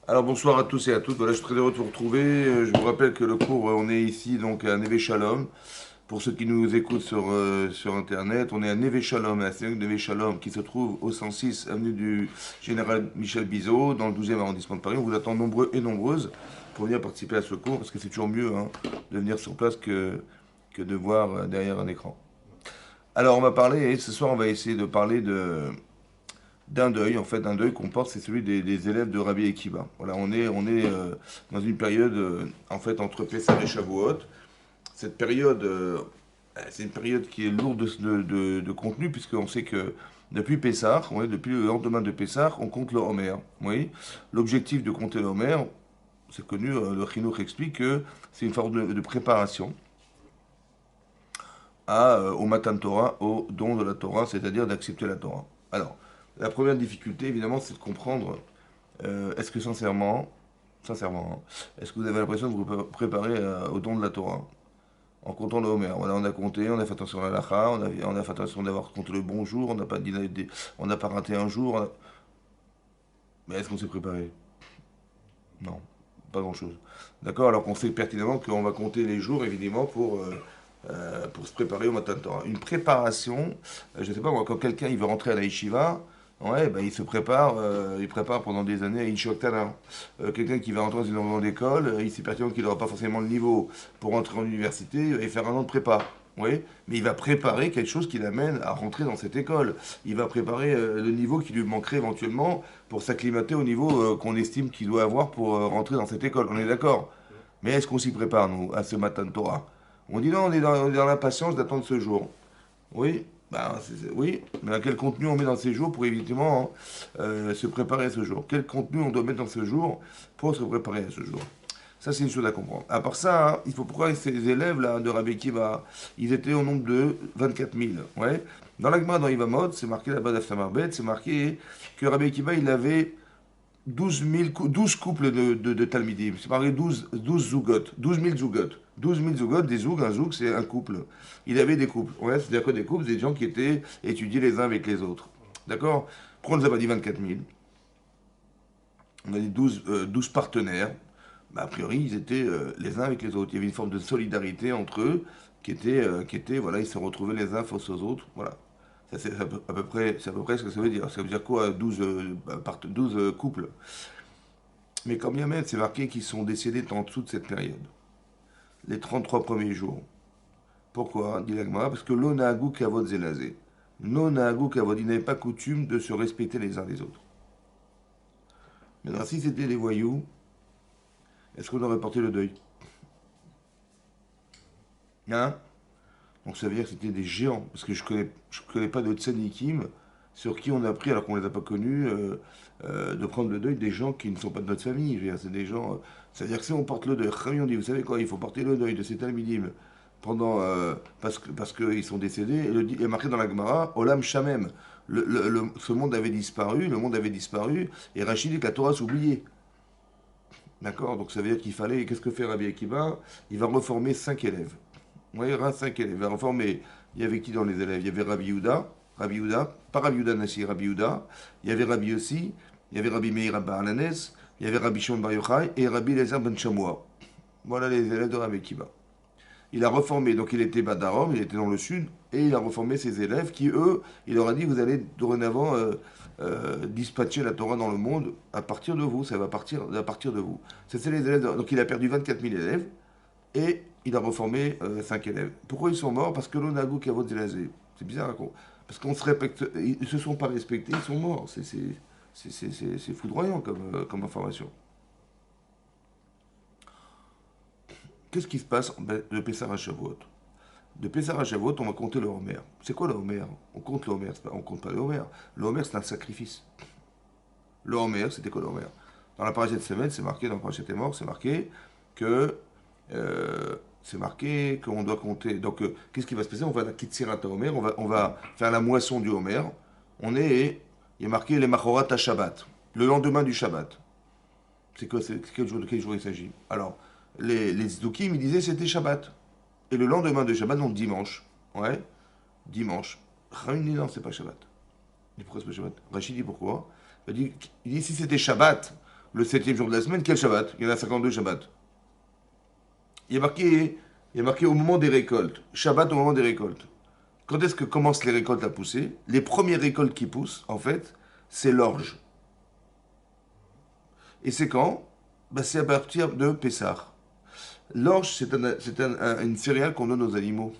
Alors bonsoir à tous et à toutes. Voilà, je suis très heureux de vous retrouver. Je vous rappelle que le cours, on est ici donc à Neve Shalom. Pour ceux qui nous écoutent sur Internet, on est à Neve Shalom, à la synagogue Neve Shalom, qui se trouve au 106 avenue du Général Michel Bizot, dans le 12e arrondissement de Paris. On vous attend nombreux et nombreuses pour venir participer à ce cours, parce que c'est toujours mieux hein, de venir sur place que de voir derrière un écran. Alors on va parler, et ce soir on va essayer de parler d'un deuil, en fait, d'un deuil qu'on porte, c'est celui des élèves de Rabbi Akiva. Voilà, on est dans une période, en fait, entre Pessah et Shavuot. Cette période, c'est une période qui est lourde de contenu, puisqu'on sait que depuis Pessah, ouais, depuis le lendemain de Pessah, on compte le Homer. Oui. L'objectif de compter le Homer, c'est connu, le Chinuch explique que c'est une forme de préparation au Matan Torah, au don de la Torah, c'est-à-dire d'accepter la Torah. Alors, la première difficulté, évidemment, c'est de comprendre est-ce que sincèrement, hein, est-ce que vous avez l'impression de vous préparer au don de la Torah en comptant le Homer? Voilà, on a compté, on a fait attention à la lacha, on a fait attention d'avoir compté le bon jour, on n'a pas raté un jour. Mais est-ce qu'on s'est préparé? Non, pas grand-chose. D'accord, alors qu'on sait pertinemment qu'on va compter les jours, évidemment, pour se préparer au Matan Torah. Une préparation, je ne sais pas, moi, quand quelqu'un il veut rentrer à la yeshiva, ouais, bah, il prépare pendant des années à Inshok Tana. Quelqu'un qui va rentrer dans une grande école, il sait pertinemment qu'il n'aura pas forcément le niveau pour rentrer en université et faire un an de prépa. Oui, mais il va préparer quelque chose qui l'amène à rentrer dans cette école. Il va préparer le niveau qui lui manquerait éventuellement pour s'acclimater au niveau qu'on estime qu'il doit avoir pour rentrer dans cette école. On est d'accord? Mais est-ce qu'on s'y prépare, nous, à ce matin de Torah? On dit non, on est dans l'impatience d'attendre ce jour. Oui, ben, oui, mais à quel contenu on met dans ces jours pour évidemment se préparer à ce jour? Quel contenu on doit mettre dans ce jour pour se préparer à ce jour? Ça, c'est une chose à comprendre. À part ça, hein, il faut pourquoi ces élèves là de Rabbi Kiva, ils étaient au nombre de 24 000. Ouais. Dans l'Agma, dans Ivamot, c'est marqué là-bas d'Aftamarbet, c'est marqué que Rabbi Kiva, il avait 12 couples de Talmidim. C'est marqué 12 zougotes. 12 000 zougotes. 12 000 zougotes, des zougs, un zoug, c'est un couple. Il avait des couples. Ouais, c'est-à-dire que des couples, des gens qui étaient étudiés les uns avec les autres. D'accord? Pourquoi on nous a pas dit 24 000? On a dit 12 partenaires. Bah, a priori, ils étaient les uns avec les autres. Il y avait une forme de solidarité entre eux voilà, ils se retrouvaient les uns face aux autres. Voilà. Ça, c'est à peu près ce que ça veut dire. Ça veut dire quoi, 12 couples? Mais quand bien même, c'est marqué qu'ils sont décédés en dessous de cette période. Les 33 premiers jours. Pourquoi dit l'Agmara? Parce que l'onahagu kavod zelazé. L'onahagu kavod, ils n'avaient pas coutume de se respecter les uns les autres. Maintenant, si c'était des voyous, est-ce qu'on aurait porté le deuil? Hein? Donc ça veut dire que c'était des géants. Parce que je connais pas de tzadikim sur qui on a appris, alors qu'on les a pas connus, de prendre le deuil des gens qui ne sont pas de notre famille. Je veux dire, c'est des gens. C'est-à-dire que si on porte le deuil, on dit, vous savez quoi, il faut porter le deuil de ces talmidim parce qu'ils sont décédés. Il est marqué dans la Gemara, Olam Shamem. Ce monde avait disparu, le monde avait disparu, et Rachid dit que la Torah s'oubliait. D'accord? Donc ça veut dire qu'il fallait. Qu'est-ce que fait Rabbi Akiva? Il va reformer 5 élèves. Oui, il y aura 5 élèves. Il va reformer. Il y avait qui dans les élèves? Il y avait Rabbi Yehuda, pas Rabbi Yehuda Nassi, Rabbi Yehuda. Il y avait Rabbi Yossi, il y avait Rabbi Meir Abba Alanes, il y avait Rabbi Shimon Bar Yochai et Rabbi Eliezer Ben Shamoua. Voilà les élèves de Rabbi Akiva. Il a reformé, donc il était Badarom, il était dans le sud, et il a reformé ses élèves qui, eux, il leur a dit, vous allez dorénavant dispatcher la Torah dans le monde à partir de vous, ça va partir à partir de vous. C'est les élèves, donc il a perdu 24 000 élèves, et il a reformé 5 élèves. Pourquoi ils sont morts? Parce que l'Onago Kavod Zelazé. C'est bizarre, hein, parce qu'on se respecte, ils ne se sont pas respectés, ils sont morts. C'est foudroyant comme information. Qu'est-ce qui se passe de Pessah à Shavuot? De Pessah à Shavuot, on va compter le Homer. C'est quoi le Homer? On compte le Homer, on compte pas le Homer. Le Homer, c'est un sacrifice. Le Homer, c'était quoi le Homer? Dans la parachute de semaine, c'est marqué, dans la parachute des morts, que c'est marqué qu'on doit compter. Donc, qu'est-ce qui va se passer? On va la Kitsirat Homer, on va faire la moisson du Homer. Il y a marqué les Machorat à Shabbat, le lendemain du Shabbat. C'est quoi, de quel jour il s'agit? Alors, les Tzdukim, ils disaient c'était Shabbat. Et le lendemain de Shabbat, donc dimanche, ouais, dimanche, Khamim dit non, c'est pas Shabbat. Il dit pourquoi c'est pas Shabbat? Rachid dit pourquoi? Il dit si c'était Shabbat, le 7e jour de la semaine, quel Shabbat? Il y en a 52 Shabbats. Il y a marqué, il y a marqué au moment des récoltes. Shabbat au moment des récoltes. Quand est-ce que commencent les récoltes à pousser? Les premières récoltes qui poussent, en fait, c'est l'orge. Et c'est quand? Bah, c'est à partir de Pessah. L'orge, une céréale qu'on donne aux animaux.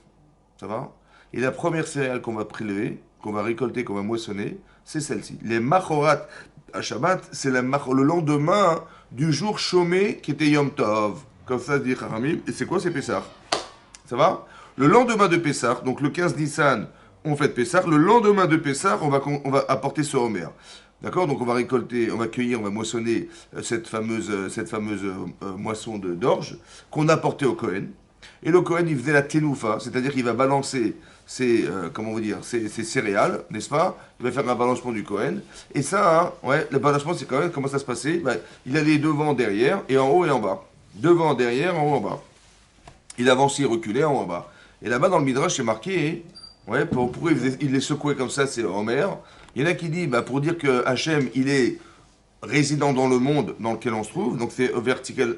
Ça va? Et la première céréale qu'on va prélever, qu'on va récolter, qu'on va moissonner, c'est celle-ci. Les machorat à Shabbat, c'est le lendemain du jour chômé qui était Yom Tov. Comme ça se dit Haramim. Et c'est quoi? C'est Pessah. Ça va? Le lendemain de Pessah, donc le 15 Nissan, on fait Pessah. Le lendemain de Pessah, on va apporter ce Homer. D'accord? Donc on va récolter, on va cueillir, on va moissonner cette fameuse moisson d'orge qu'on a apportée au Kohen. Et le Kohen, il faisait la tenoufa, c'est-à-dire qu'il va balancer ses céréales, n'est-ce pas? Il va faire un balancement du Kohen. Et ça, hein, ouais, le balancement, c'est quand même comment ça se passait? Ben, il allait devant, derrière, et en haut et en bas. Devant, derrière, en haut, en bas. Il avançait, il reculait, en haut, en bas. Et là-bas, dans le Midrash, c'est marqué, ouais, pourquoi il les secouait comme ça, c'est Homer. Il y en a qui disent, bah, pour dire que Hachem, il est résident dans le monde dans lequel on se trouve, donc c'est vertical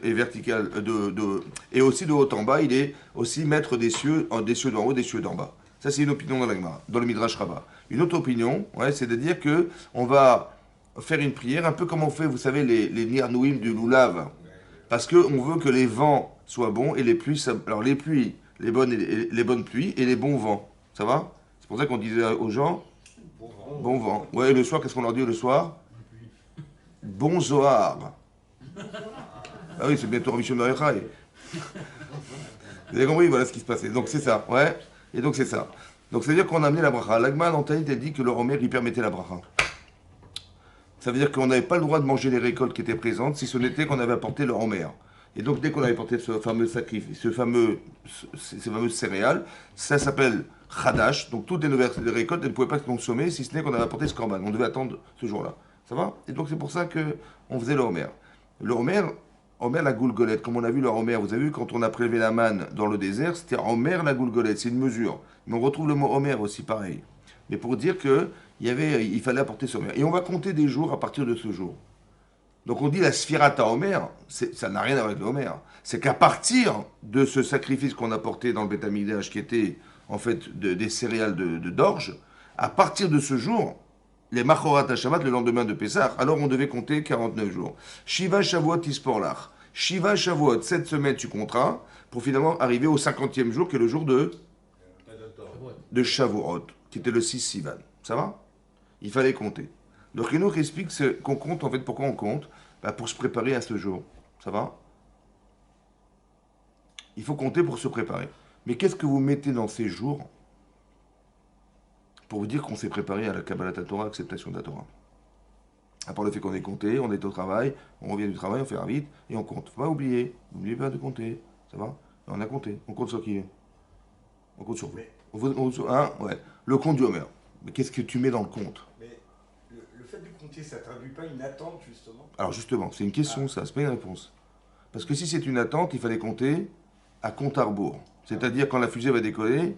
et aussi de haut en bas, il est aussi maître des cieux d'en haut, des cieux d'en bas. Ça, c'est une opinion dans la Gemara, dans le Midrash Rabbah. Une autre opinion, ouais, c'est de dire que on va faire une prière, un peu comme on fait, vous savez, les Nirnouim du Loulav, parce qu'on veut que les vents soient bons et les pluies, alors les pluies, les bonnes pluies et les bons vents. Ça va? C'est pour ça qu'on disait aux gens, bon vent. Ouais, et le soir, qu'est-ce qu'on leur dit le soir? Bon Zohar. Ah oui, c'est bientôt Rishon Marechai. Vous avez compris, voilà ce qui se passait. Donc c'est ça, ouais. Et donc c'est ça. Donc ça veut dire qu'on a amené la bracha. L'Agma dans Taït a dit que le Homer, il permettait la bracha. Ça veut dire qu'on n'avait pas le droit de manger les récoltes qui étaient présentes si ce n'était qu'on avait apporté le Homer. Et donc dès qu'on avait apporté ce fameux sacrifice, ces fameuses céréales, ça s'appelle Khadash. Donc toutes les récoltes, elles ne pouvaient pas se consommer si ce n'est qu'on avait apporté ce korban. On devait attendre ce jour-là. Ça va? Et donc c'est pour ça qu'on faisait le Homer. Le Homer, la goulgolette, comme on a vu le Homer, vous avez vu quand on a prélevé la manne dans le désert, c'était Homer la goulgolette, c'est une mesure. Mais on retrouve le mot Homer aussi, pareil. Mais pour dire il fallait apporter ce Homer. Et on va compter des jours à partir de ce jour. Donc on dit la Sphirata Homer, ça n'a rien à voir avec le Homer. C'est qu'à partir de ce sacrifice qu'on a porté dans le Beth Amikdash, qui était en fait des céréales d'orge, à partir de ce jour, les Machorat Shabbat, le lendemain de Pessah, alors on devait compter 49 jours. Shiva Shavuot Tisporlach. Shiva Shavuot, 7 semaines tu compteras, pour finalement arriver au 50e jour, qui est le jour de Shavuot, qui était le 6 Sivan. Ça va? Il fallait compter. Donc Renour explique qu'on compte, en fait, pourquoi on compte? Bah, pour se préparer à ce jour. Ça va? Il faut compter pour se préparer. Mais qu'est-ce que vous mettez dans ces jours pour vous dire qu'on s'est préparé à la Kabbalat Torah, acceptation de la Torah? À part le fait qu'on est compté, on est au travail, on revient du travail, on fait un vite et on compte. Faut pas oublier. N'oubliez pas de compter. Ça va? On a compté. On compte sur qui? On compte sur vous. Ouais. Le compte du Homer. Mais qu'est-ce que tu mets dans le compte? Mais le fait de compter, ça traduit pas une attente, justement? Alors justement, c'est une question, ça, c'est pas une réponse. Parce que si c'est une attente, il fallait compter à compte à rebours. C'est-à-dire quand la fusée va décoller,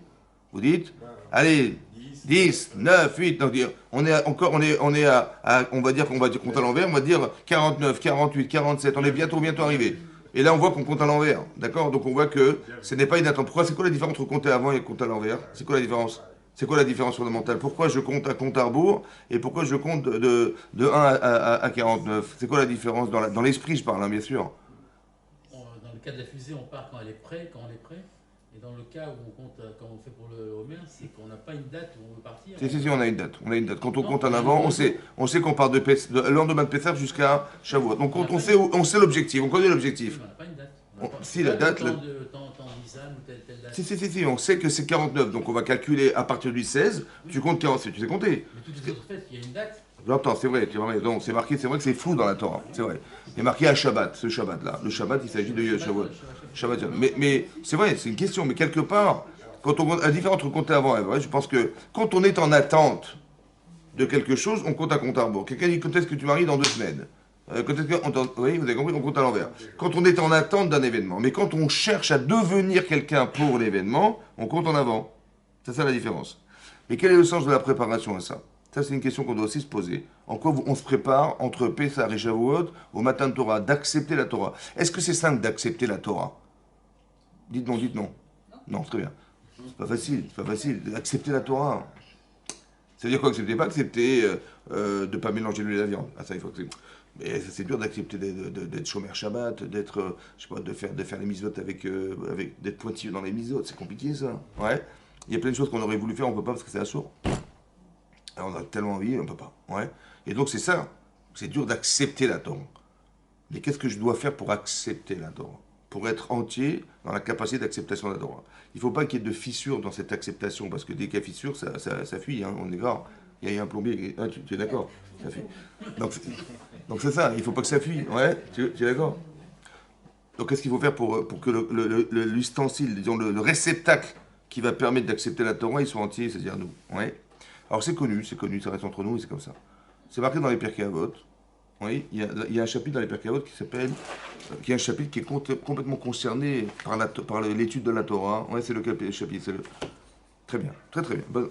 vous dites, allez, 10, 9, 8, donc on va dire qu'on va compter à l'envers, on va dire 49, 48, 47, on est bientôt arrivé. Et là on voit qu'on compte à l'envers, d'accord? Donc on voit que ce n'est pas une attente. Pourquoi? C'est quoi la différence entre compter avant et compter à l'envers? C'est quoi la différence? C'est quoi la différence fondamentale? Pourquoi je compte à compte à rebours et pourquoi je compte de 1 à 49? C'est quoi la différence dans l'esprit, je parle, hein, bien sûr. Dans le cas de la fusée, on part quand on est prêt. Et dans le cas où on compte, comme on fait pour le Homer, c'est qu'on n'a pas une date où on veut partir. Si, on a une date. Quand on compte en avant, on sait qu'on part le lendemain de Pessah jusqu'à Shavuot. Donc on sait l'objectif, on connaît l'objectif. On n'a pas une date. Si, la date... Tant Nissan ou telle date. Si, on sait que c'est 49, donc on va calculer à partir du 16, tu comptes 47, tu sais compter. Mais toutes les autres fêtes, il y a une date. J'entends, c'est vrai, donc c'est marqué, c'est vrai que c'est flou dans la Torah, c'est vrai. Il est marqué à Shabbat, ce Shabbat-là. Le Shabbat, il s'agit de Shavuot. Shabbat. Mais c'est vrai, c'est une question, mais quelque part, quand on la différence entre compter avant et après, je pense que quand on est en attente de quelque chose, on compte à compte à rebours. Quelqu'un dit, quand est-ce que tu maries dans 2 semaines? Oui, vous avez compris, on compte à l'envers. Quand on est en attente d'un événement, mais quand on cherche à devenir quelqu'un pour l'événement, on compte en avant. C'est ça la différence. Mais quel est le sens de la préparation à ça? Ça, c'est une question qu'on doit aussi se poser. En quoi on se prépare entre Pessah et Shavuot au matin de Torah, d'accepter la Torah. Est-ce que c'est simple d'accepter la Torah? Dites non, dites non. Non, très bien. C'est pas facile d'accepter la Torah. Ça veut dire quoi accepter? Pas accepter de ne pas mélanger l'huile et la viande. Ah, ça, il faut accepter. Mais c'est dur d'accepter d'être chômeur Shabbat, d'être, je sais pas, de faire les misotes d'être pointilleux dans les misotes. C'est compliqué, ça. Ouais. Il y a plein de choses qu'on aurait voulu faire, on peut pas parce que c'est assourd. Alors, on a tellement envie, on peut pas. Ouais. Et donc, c'est ça. C'est dur d'accepter la Torah. Mais qu'est-ce que je dois faire pour accepter la Torah? Pour être entier dans la capacité d'acceptation de la Torah. Il ne faut pas qu'il y ait de fissure dans cette acceptation, parce que dès qu'il y a fissure, ça fuit, hein, on est grave. Il y a un plombier, ah, tu es d'accord? Ça fuit. Donc c'est ça, il ne faut pas que ça fuit, ouais, tu es d'accord? Donc qu'est-ce qu'il faut faire pour que l'ustensile, disons le réceptacle qui va permettre d'accepter la Torah, il soit entier, c'est-à-dire nous, ouais. Alors c'est connu, ça reste entre nous, et c'est comme ça. C'est marqué dans les Pirkei Avot. Oui, il y a un chapitre dans les Pirkei Avot qui est un chapitre qui est complètement concerné par l'étude de la Torah. Oui, c'est le chapitre, très bien, très très bien. Bon.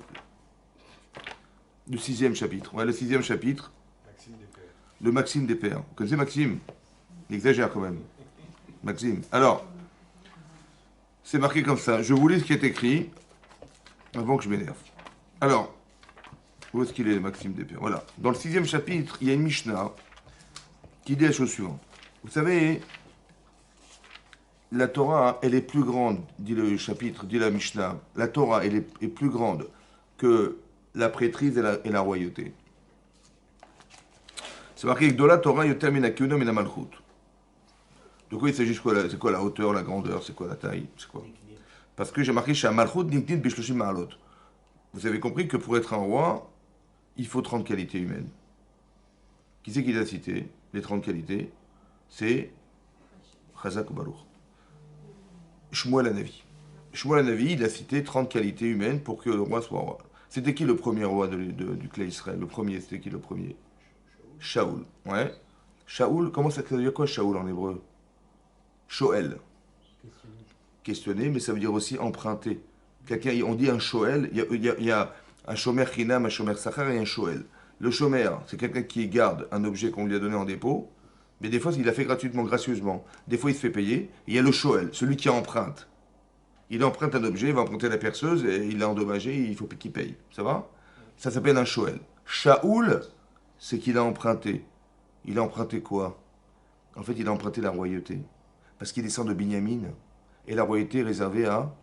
Le 6e chapitre, ouais, le 6e chapitre. Maxime des Pères. Le Maxime des Pères. Vous connaissez Maxime? Il exagère quand même. Maxime. Alors, c'est marqué comme ça. Je vous lis ce qui est écrit avant que je m'énerve. Alors, où est-ce qu'il est, le Maxime des Pères? Voilà. Dans le 6e chapitre, il y a une Mishnah qui dit la chose suivante. Vous savez, la Torah, elle est plus grande, dit le chapitre, dit la Mishnah. La Torah, elle est plus grande que la prêtrise et la royauté. C'est marqué que de la Torah, il termine à Keunom et la Malchut. De quoi il s'agit? C'est quoi la hauteur, la grandeur, c'est quoi la taille? C'est quoi? Parce que j'ai marqué chez Malchut, Niknit, Bishloshim Ma'alot. Vous avez compris que pour être un roi, il faut 30 qualités humaines. Qui c'est qui l'a cité? Les 30 qualités, c'est Chazak ou Baruch. Shmuel Hanavi. Shmuel Hanavi, il a cité 30 qualités humaines pour que le roi soit roi. C'était qui le premier roi du clan Israël? Le premier, c'était qui le premier? Shaoul. Ouais. Shaoul, comment ça veut dire quoi Shaoul en hébreu? Shoel. Questionner, mais ça veut dire aussi emprunter. Quelqu'un, on dit un Shoel, il y a un shomer chinam, un shomer sachar et un Shoel. Le shomer, c'est quelqu'un qui garde un objet qu'on lui a donné en dépôt, mais des fois, il l'a fait gratuitement, gracieusement. Des fois, il se fait payer. Il y a le Shoel, celui qui emprunte. Il emprunte un objet, il va emprunter la perceuse, et il l'a endommagé, il faut qu'il paye. Ça va? Ça s'appelle un Shoel. Shaoul, c'est qu'il a emprunté. Il a emprunté quoi? En fait, il a emprunté la royauté. Parce qu'il descend de Binyamin. Et la royauté est réservée à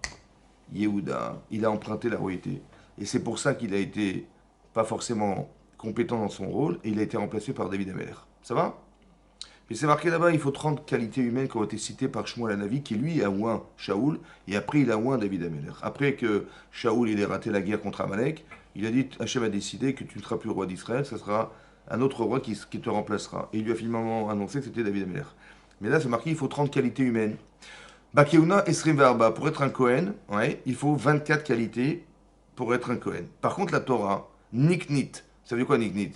Yehuda. Il a emprunté la royauté. Et c'est pour ça qu'il a été pas forcément compétent dans son rôle, et il a été remplacé par David Ameler. Ça va? Mais c'est marqué là-bas, il faut 30 qualités humaines qui ont été citées par Shmuel Hanavi, qui lui a oint Shaoul, et après il a oint David Ameler. Après que Shaoul il ait raté la guerre contre Amalek, il a dit, Hachem a décidé que tu ne seras plus roi d'Israël, ce sera un autre roi qui te remplacera. Et il lui a finalement annoncé que c'était David Ameler. Mais là c'est marqué, il faut 30 qualités humaines. Bakeuna Esrim Verba, pour être un Kohen, ouais, il faut 24 qualités pour être un Kohen. Par contre la Torah, Niknit, ça veut dire quoi Niknit?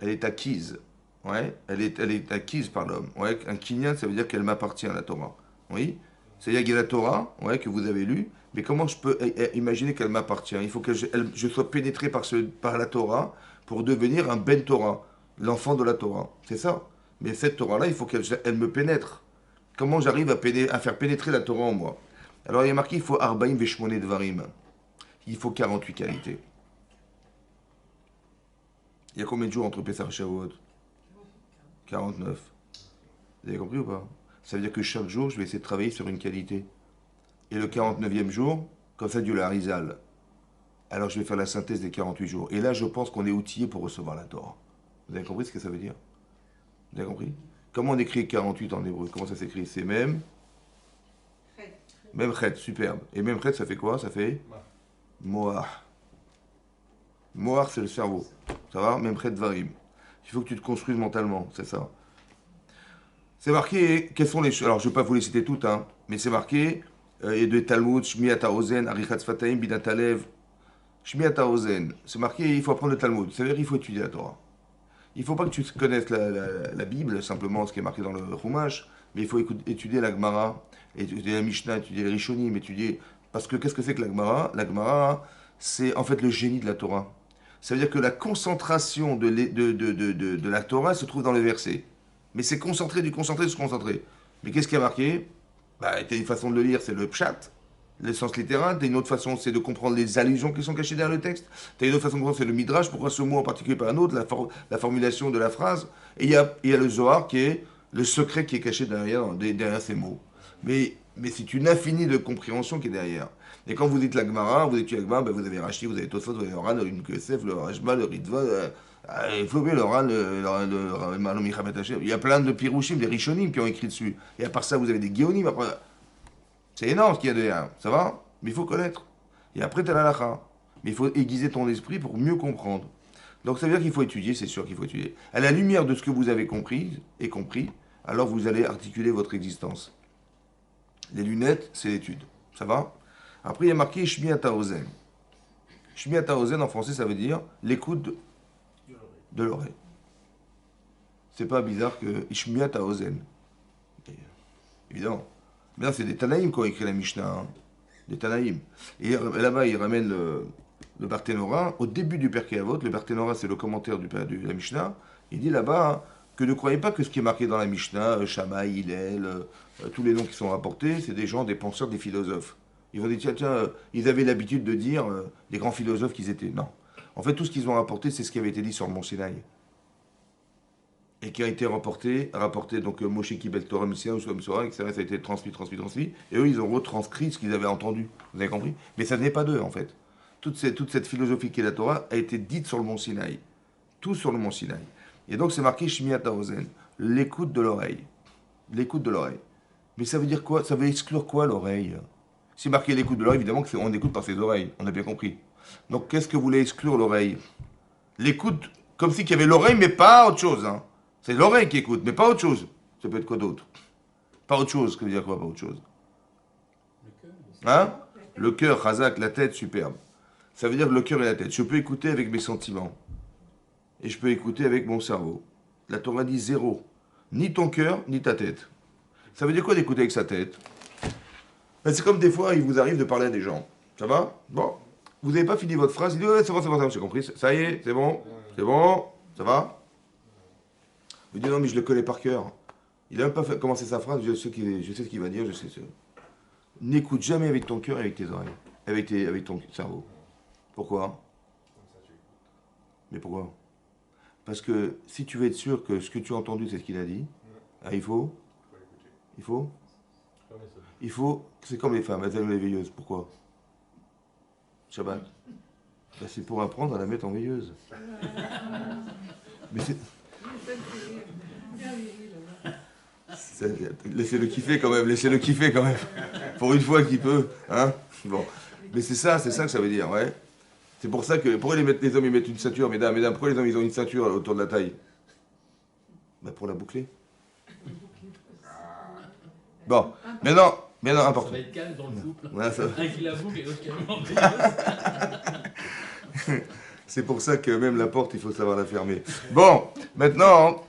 Elle est acquise. Ouais, elle est acquise par l'homme. Ouais, un kinyan, ça veut dire qu'elle m'appartient, la Torah. Oui, c'est-à-dire qu'il y a la Torah, ouais, que vous avez lue, mais comment je peux imaginer qu'elle m'appartient? Il faut que je sois pénétré par la Torah pour devenir un Ben Torah, l'enfant de la Torah. C'est ça. Mais cette Torah-là, il faut qu'elle me pénètre. Comment j'arrive à faire pénétrer la Torah en moi? Alors il y a marqué, il faut Arbaim Veshmoné Dvarim. Il faut 48 qualités. Il y a combien de jours entre Pessah et Shavuot? 49. Vous avez compris ou pas? Ça veut dire que chaque jour, je vais essayer de travailler sur une qualité. Et le 49e jour, comme ça, Dieu l'a Harizal. Alors je vais faire la synthèse des 48 jours. Et là, je pense qu'on est outillé pour recevoir la Torah. Vous avez compris ce que ça veut dire? Vous avez compris? Comment on écrit 48 en hébreu? Comment ça s'écrit? C'est même chet, superbe. Et même chet, ça fait quoi? Ça fait Moah. Moah, c'est le cerveau. Ça va? Même chet varim. Il faut que tu te construises mentalement, c'est ça. C'est marqué, quelles sont les choses? Alors, je ne vais pas vous les citer toutes, hein, mais c'est marqué, et de Talmud, Shmiat Haozen, Arichat Sfataim, Bidat Alev, Shmiat Haozen. C'est marqué, il faut apprendre le Talmud. C'est-à-dire qu'il faut étudier la Torah. Il ne faut pas que tu connaisses la Bible, simplement ce qui est marqué dans le Chumash, mais il faut étudier la Gemara, étudier la Mishnah, étudier les Rishonim, étudier... Parce que qu'est-ce que c'est que la Gemara? La Gemara, c'est en fait le génie de la Torah. Ça veut dire que la concentration de la Torah se trouve dans le verset. Mais c'est concentré du concentré du concentré. Mais qu'est-ce qui a marqué? Bah, t'as une façon de le lire, c'est le pshat, le sens littéral. T'as une autre façon, c'est de comprendre les allusions qui sont cachées derrière le texte. T'as une autre façon de comprendre, c'est le midrash, pourquoi ce mot en particulier par un autre, la formulation de la phrase. Et il y a le Zohar qui est le secret qui est caché derrière ces mots. Mais c'est une infinie de compréhension qui est derrière. Et quand vous dites la Gemara, vous étudiez la Gemara, ben vous avez Rashi, vous avez Tosfot, vous avez le Ran, le Kesef, le Rashba, le Ritva, il faut bien le Ran, le Malom Yichamet Hashem. Il y a plein de Pirushim, des Rishonim qui ont écrit dessus. Et à part ça, vous avez des Géonim. Après, c'est énorme ce qu'il y a derrière. Ça va? Mais il faut connaître. Et après, tu as la lacha. Mais il faut aiguiser ton esprit pour mieux comprendre. Donc ça veut dire qu'il faut étudier, c'est sûr qu'il faut étudier. À la lumière de ce que vous avez compris, alors vous allez articuler votre existence. Les lunettes, c'est l'étude. Ça va? Après, il y a marqué Shmiat HaOzen. Shmiat HaOzen, en français, ça veut dire l'écoute de l'oreille. C'est pas bizarre que Shmiat HaOzen. Évidemment. Mais là, c'est des Tanaïm qui ont écrit la Mishnah. Hein. Des Tanaïm. Et là-bas, il ramène le Barthénora. Au début du Pirkei Avot, le Barthénora, c'est le commentaire de la Mishnah. Il dit là-bas hein, que ne croyez pas que ce qui est marqué dans la Mishnah, Shammai, Hillel, tous les noms qui sont rapportés, c'est des gens, des penseurs, des philosophes. Ils vont dire, tiens, ils avaient l'habitude de dire, les grands philosophes qu'ils étaient. Non. En fait, tout ce qu'ils ont rapporté, c'est ce qui avait été dit sur le mont Sinaï. Et qui a été rapporté donc Moshe Kibel Torah, Messiah, etc. Ça a été transmis. Et eux, ils ont retranscrit ce qu'ils avaient entendu. Vous avez compris? Mais ça n'est pas d'eux, en fait. Toute cette philosophie qui est la Torah a été dite sur le mont Sinaï. Tout sur le mont Sinaï. Et donc, c'est marqué Shmiat HaOzen, l'écoute de l'oreille. L'écoute de l'oreille. Mais ça veut dire quoi? Ça veut exclure quoi, l'oreille? Si marqué l'écoute de l'oreille, évidemment qu'on écoute par ses oreilles, on a bien compris. Donc qu'est-ce que voulait exclure l'oreille? L'écoute, comme si qu'il y avait l'oreille, mais pas autre chose. Hein. C'est l'oreille qui écoute, mais pas autre chose. Ça peut être quoi d'autre? Pas autre chose, ça veut dire quoi, pas autre chose? Hein? Le cœur, Razak, la tête, superbe. Ça veut dire le cœur et la tête. Je peux écouter avec mes sentiments. Et je peux écouter avec mon cerveau. La Torah dit zéro. Ni ton cœur, ni ta tête. Ça veut dire quoi d'écouter avec sa tête? Ben, c'est comme des fois, il vous arrive de parler à des gens. Ça va? Bon. Vous n'avez pas fini votre phrase, il dit ouais, c'est bon, j'ai compris. Ça y est, c'est bon, ça va? Vous dites non, mais je le connais par cœur. Il n'a même pas commencé sa phrase, je sais ce qu'il va dire, je sais ce. N'écoute jamais avec ton cœur et avec tes oreilles, avec ton cerveau. Pourquoi? Mais pourquoi? Parce que si tu veux être sûr que ce que tu as entendu, c'est ce qu'il a dit, il faut, c'est comme les femmes, elles aiment les veilleuses. Pourquoi? Shabbat. Ben, c'est pour apprendre à la mettre en veilleuse. Mais laissez-le kiffer quand même, Pour une fois qu'il peut, hein. Bon. Mais c'est ça que ça veut dire, ouais. C'est pour ça que, pourquoi les hommes ils mettent une ceinture, mesdames, pourquoi les hommes ils ont une ceinture autour de la taille? Ben, pour la boucler. Bon, maintenant, important. Ça va être calme dans le couple. Ouais, ça... Un qui la boucle et l'autre qui la C'est pour ça que même la porte, il faut savoir la fermer. Bon, maintenant,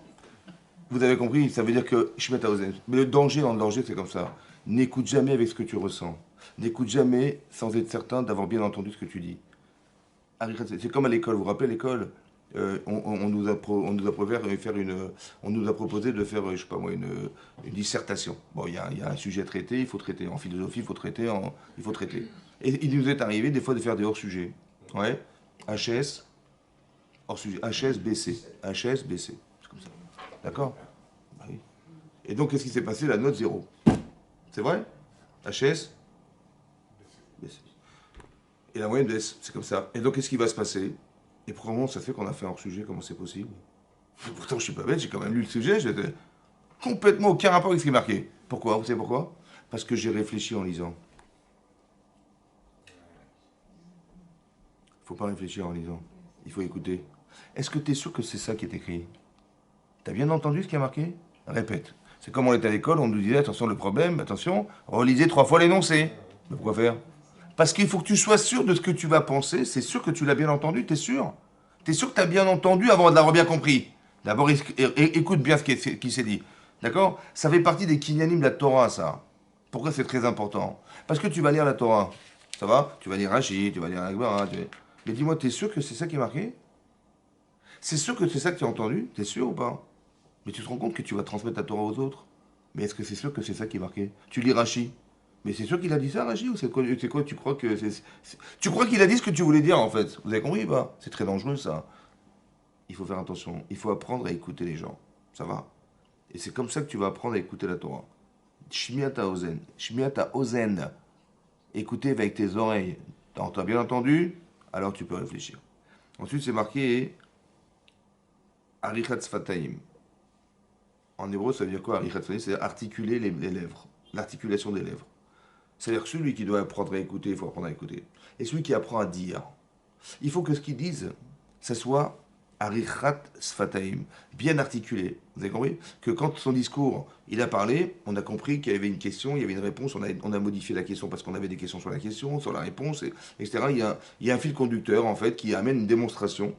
vous avez compris, ça veut dire que Shmiat HaOzen. Mais le danger, c'est comme ça. N'écoute jamais avec ce que tu ressens. N'écoute jamais sans être certain d'avoir bien entendu ce que tu dis. C'est comme à l'école, vous vous rappelez l'école? On nous a proposé de faire, je sais pas moi, une dissertation. Bon, il y a un sujet à traiter, il faut traiter. En philosophie, il faut traiter. Et il nous est arrivé des fois de faire des hors-sujets. Ouais. HS, hors-sujet. HS, BC. HS, BC. C'est comme ça. D'accord? Bah oui. Et donc, qu'est-ce qui s'est passé? La note 0. C'est vrai? HS, BC. Et la moyenne baisse. C'est comme ça. Et donc, qu'est-ce qui va se passer? Et probablement, ça fait qu'on a fait un hors-sujet, comment c'est possible? Pourtant, je suis pas bête, j'ai quand même lu le sujet, j'étais complètement aucun rapport avec ce qui est marqué. Pourquoi? Vous savez pourquoi? Parce que j'ai réfléchi en lisant. Il ne faut pas réfléchir en lisant, il faut écouter. Est-ce que tu es sûr que c'est ça qui est écrit? Tu as bien entendu ce qui est marqué? Répète. C'est comme on était à l'école, on nous disait, attention, le problème, attention, relisez 3 fois l'énoncé. Mais pourquoi faire? Parce qu'il faut que tu sois sûr de ce que tu vas penser. C'est sûr que tu l'as bien entendu, t'es sûr? T'es sûr que tu as bien entendu avant de l'avoir bien compris? D'abord, écoute bien ce qui s'est dit. D'accord? Ça fait partie des kinyanim de la Torah, ça. Pourquoi c'est très important? Parce que tu vas lire la Torah. Ça va? Tu vas lire Rashi, tu vas lire la Gemara. Mais dis-moi, t'es sûr que c'est ça qui est marqué? C'est sûr que c'est ça que tu as entendu? T'es sûr ou pas? Mais tu te rends compte que tu vas transmettre ta Torah aux autres? Mais est-ce que c'est sûr que c'est ça qui est marqué? Tu lis Rashi. Mais c'est sûr qu'il a dit ça, Rashi? Ou c'est quoi, tu crois que tu crois qu'il a dit ce que tu voulais dire, en fait? Vous avez compris ou pas? C'est très dangereux, ça. Il faut faire attention. Il faut apprendre à écouter les gens. Ça va? Et c'est comme ça que tu vas apprendre à écouter la Torah. Shmiata Ozen. Shmiata Ozen. Écouter avec tes oreilles. T'as bien entendu? Alors tu peux réfléchir. Ensuite, c'est marqué Arichat Sfataim. En hébreu, ça veut dire quoi, Arichat Sfataim? C'est articuler les lèvres. L'articulation des lèvres. C'est-à-dire que celui qui doit apprendre à écouter, il faut apprendre à écouter. Et celui qui apprend à dire, il faut que ce qu'il dise, ça soit Arichat Sfataim, bien articulé. Vous avez compris? Que quand son discours, il a parlé, on a compris qu'il y avait une question, il y avait une réponse, on a modifié la question parce qu'on avait des questions sur la question, sur la réponse, etc. Il y a un fil conducteur, en fait, qui amène une démonstration,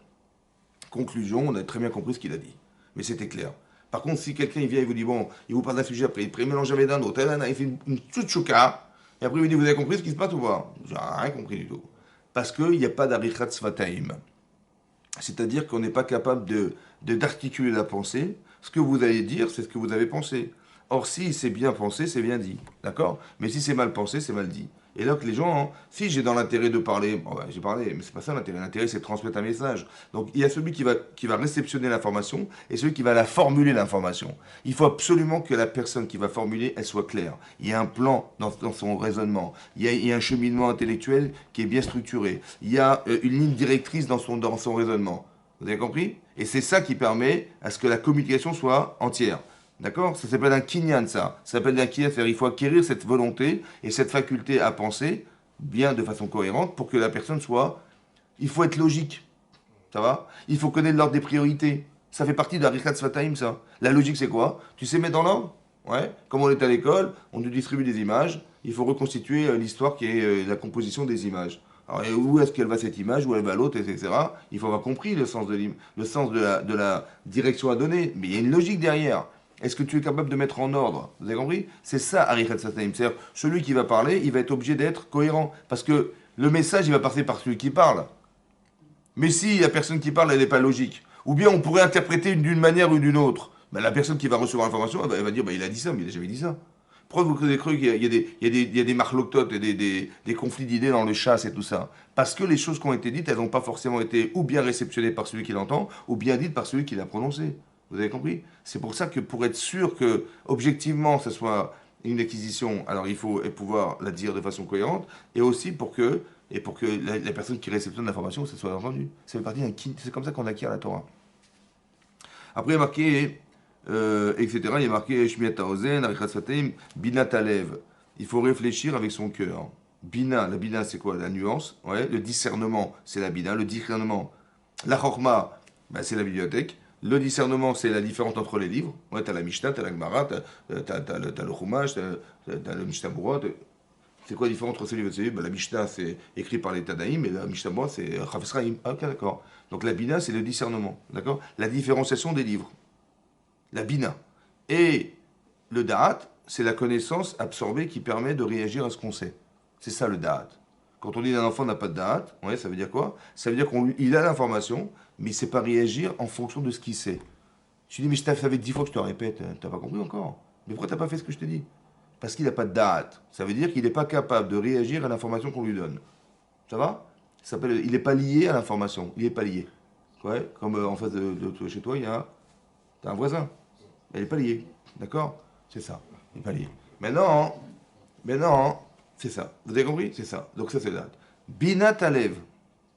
conclusion, on a très bien compris ce qu'il a dit. Mais c'était clair. Par contre, si quelqu'un il vient et vous dit, bon, il vous parle d'un sujet après, il mélange avec d'un autre, il fait une chouchouka, et après il vous dit, vous avez compris ce qui se passe ou pas? J'ai rien compris du tout. Parce qu'il n'y a pas d'arichat sfataim. C'est-à-dire qu'on n'est pas capable d'articuler la pensée. Ce que vous allez dire, c'est ce que vous avez pensé. Or, si c'est bien pensé, c'est bien dit. D'accord? Mais si c'est mal pensé, c'est mal dit. Et là, que les gens, hein, si j'ai dans l'intérêt de parler, bon, ben, j'ai parlé, mais c'est pas ça l'intérêt. L'intérêt, c'est de transmettre un message. Donc, il y a celui qui va réceptionner l'information et celui qui va la formuler, l'information. Il faut absolument que la personne qui va formuler, elle soit claire. Il y a un plan dans son raisonnement. Il y a un cheminement intellectuel qui est bien structuré. Il y a une ligne directrice dans son raisonnement. Vous avez compris? Et c'est ça qui permet à ce que la communication soit entière. D'accord? Ça s'appelle un kinyan, ça. Ça s'appelle un kinyan, c'est-à-dire qu'il faut acquérir cette volonté et cette faculté à penser bien de façon cohérente pour que la personne soit... Il faut être logique. Ça va? Il faut connaître l'ordre des priorités. Ça fait partie de la Richat Sfataim, ça. La logique, c'est quoi? Tu sais mettre dans l'ordre? Ouais. Comme on est à l'école, on nous distribue des images. Il faut reconstituer l'histoire qui est la composition des images. Alors, où est-ce qu'elle va cette image, où elle va l'autre, etc. Il faut avoir compris le sens de la direction à donner. Mais il y a une logique derrière. Est-ce que tu es capable de mettre en ordre? Vous avez compris? C'est ça, Arichat Sfataim. C'est-à-dire, celui qui va parler, il va être obligé d'être cohérent. Parce que le message, il va passer par celui qui parle. Mais si la personne qui parle, elle n'est pas logique, ou bien on pourrait interpréter d'une manière ou d'une autre, ben, la personne qui va recevoir l'information, elle va dire, ben, il a dit ça, mais il n'a jamais dit ça. Pourquoi vous avez cru qu'il y a des marloctotes et des conflits d'idées dans le chasse et tout ça? Parce que les choses qui ont été dites, elles n'ont pas forcément été ou bien réceptionnées par celui qui l'entend, ou bien dites par celui qui l'a prononcé. Vous avez compris? C'est pour ça que pour être sûr que, objectivement, ce soit une acquisition, alors il faut pouvoir la dire de façon cohérente, et aussi pour que la personne qui réceptionne l'information, ça soit entendu. Ça fait partie c'est comme ça qu'on acquiert la Torah. Après, il y a marqué, etc., il y a marqué Shmiat Haozen, Arichat Sfataim, Bina Talev. Il faut réfléchir avec son cœur. Bina, la Bina, c'est quoi? La nuance. Ouais. Le discernement, c'est la Bina. Le discernement. La Chorma, ben, c'est la bibliothèque. Le discernement, c'est la différence entre les livres. Ouais, t'as la Mishnah, t'as la Gemara, t'as le Chumash, t'as le Mishnah Berurah. C'est quoi la différence entre celui et celui? Ben, la Mishnah, c'est écrit par les Tanaïm, et la Mishnah Berurah, c'est Chafetz Chaim. Ah, ok, d'accord. Donc la Bina, c'est le discernement. D'accord? La différenciation des livres. La Bina. Et le Da'at, c'est la connaissance absorbée qui permet de réagir à ce qu'on sait. C'est ça le Da'at. Quand on dit qu'un enfant n'a pas de Da'at, ouais, ça veut dire quoi? Ça veut dire qu'il a l'information, mais il ne sait pas réagir en fonction de ce qu'il sait. Je dis, mais je t'ai fait 10 fois que je te répète, t'as pas compris encore. Mais pourquoi t'as pas fait ce que je te dis? Parce qu'il n'a pas de Da'at. Ça veut dire qu'il n'est pas capable de réagir à l'information qu'on lui donne. Ça va? Il n'est pas lié à l'information. Il n'est pas lié. Ouais, comme en face de chez toi, t'as un voisin. Elle n'est pas liée. D'accord? C'est ça. Il n'est pas lié. Maintenant, c'est ça. Vous avez compris? C'est ça. Donc ça, c'est Da'at. Bina Talev.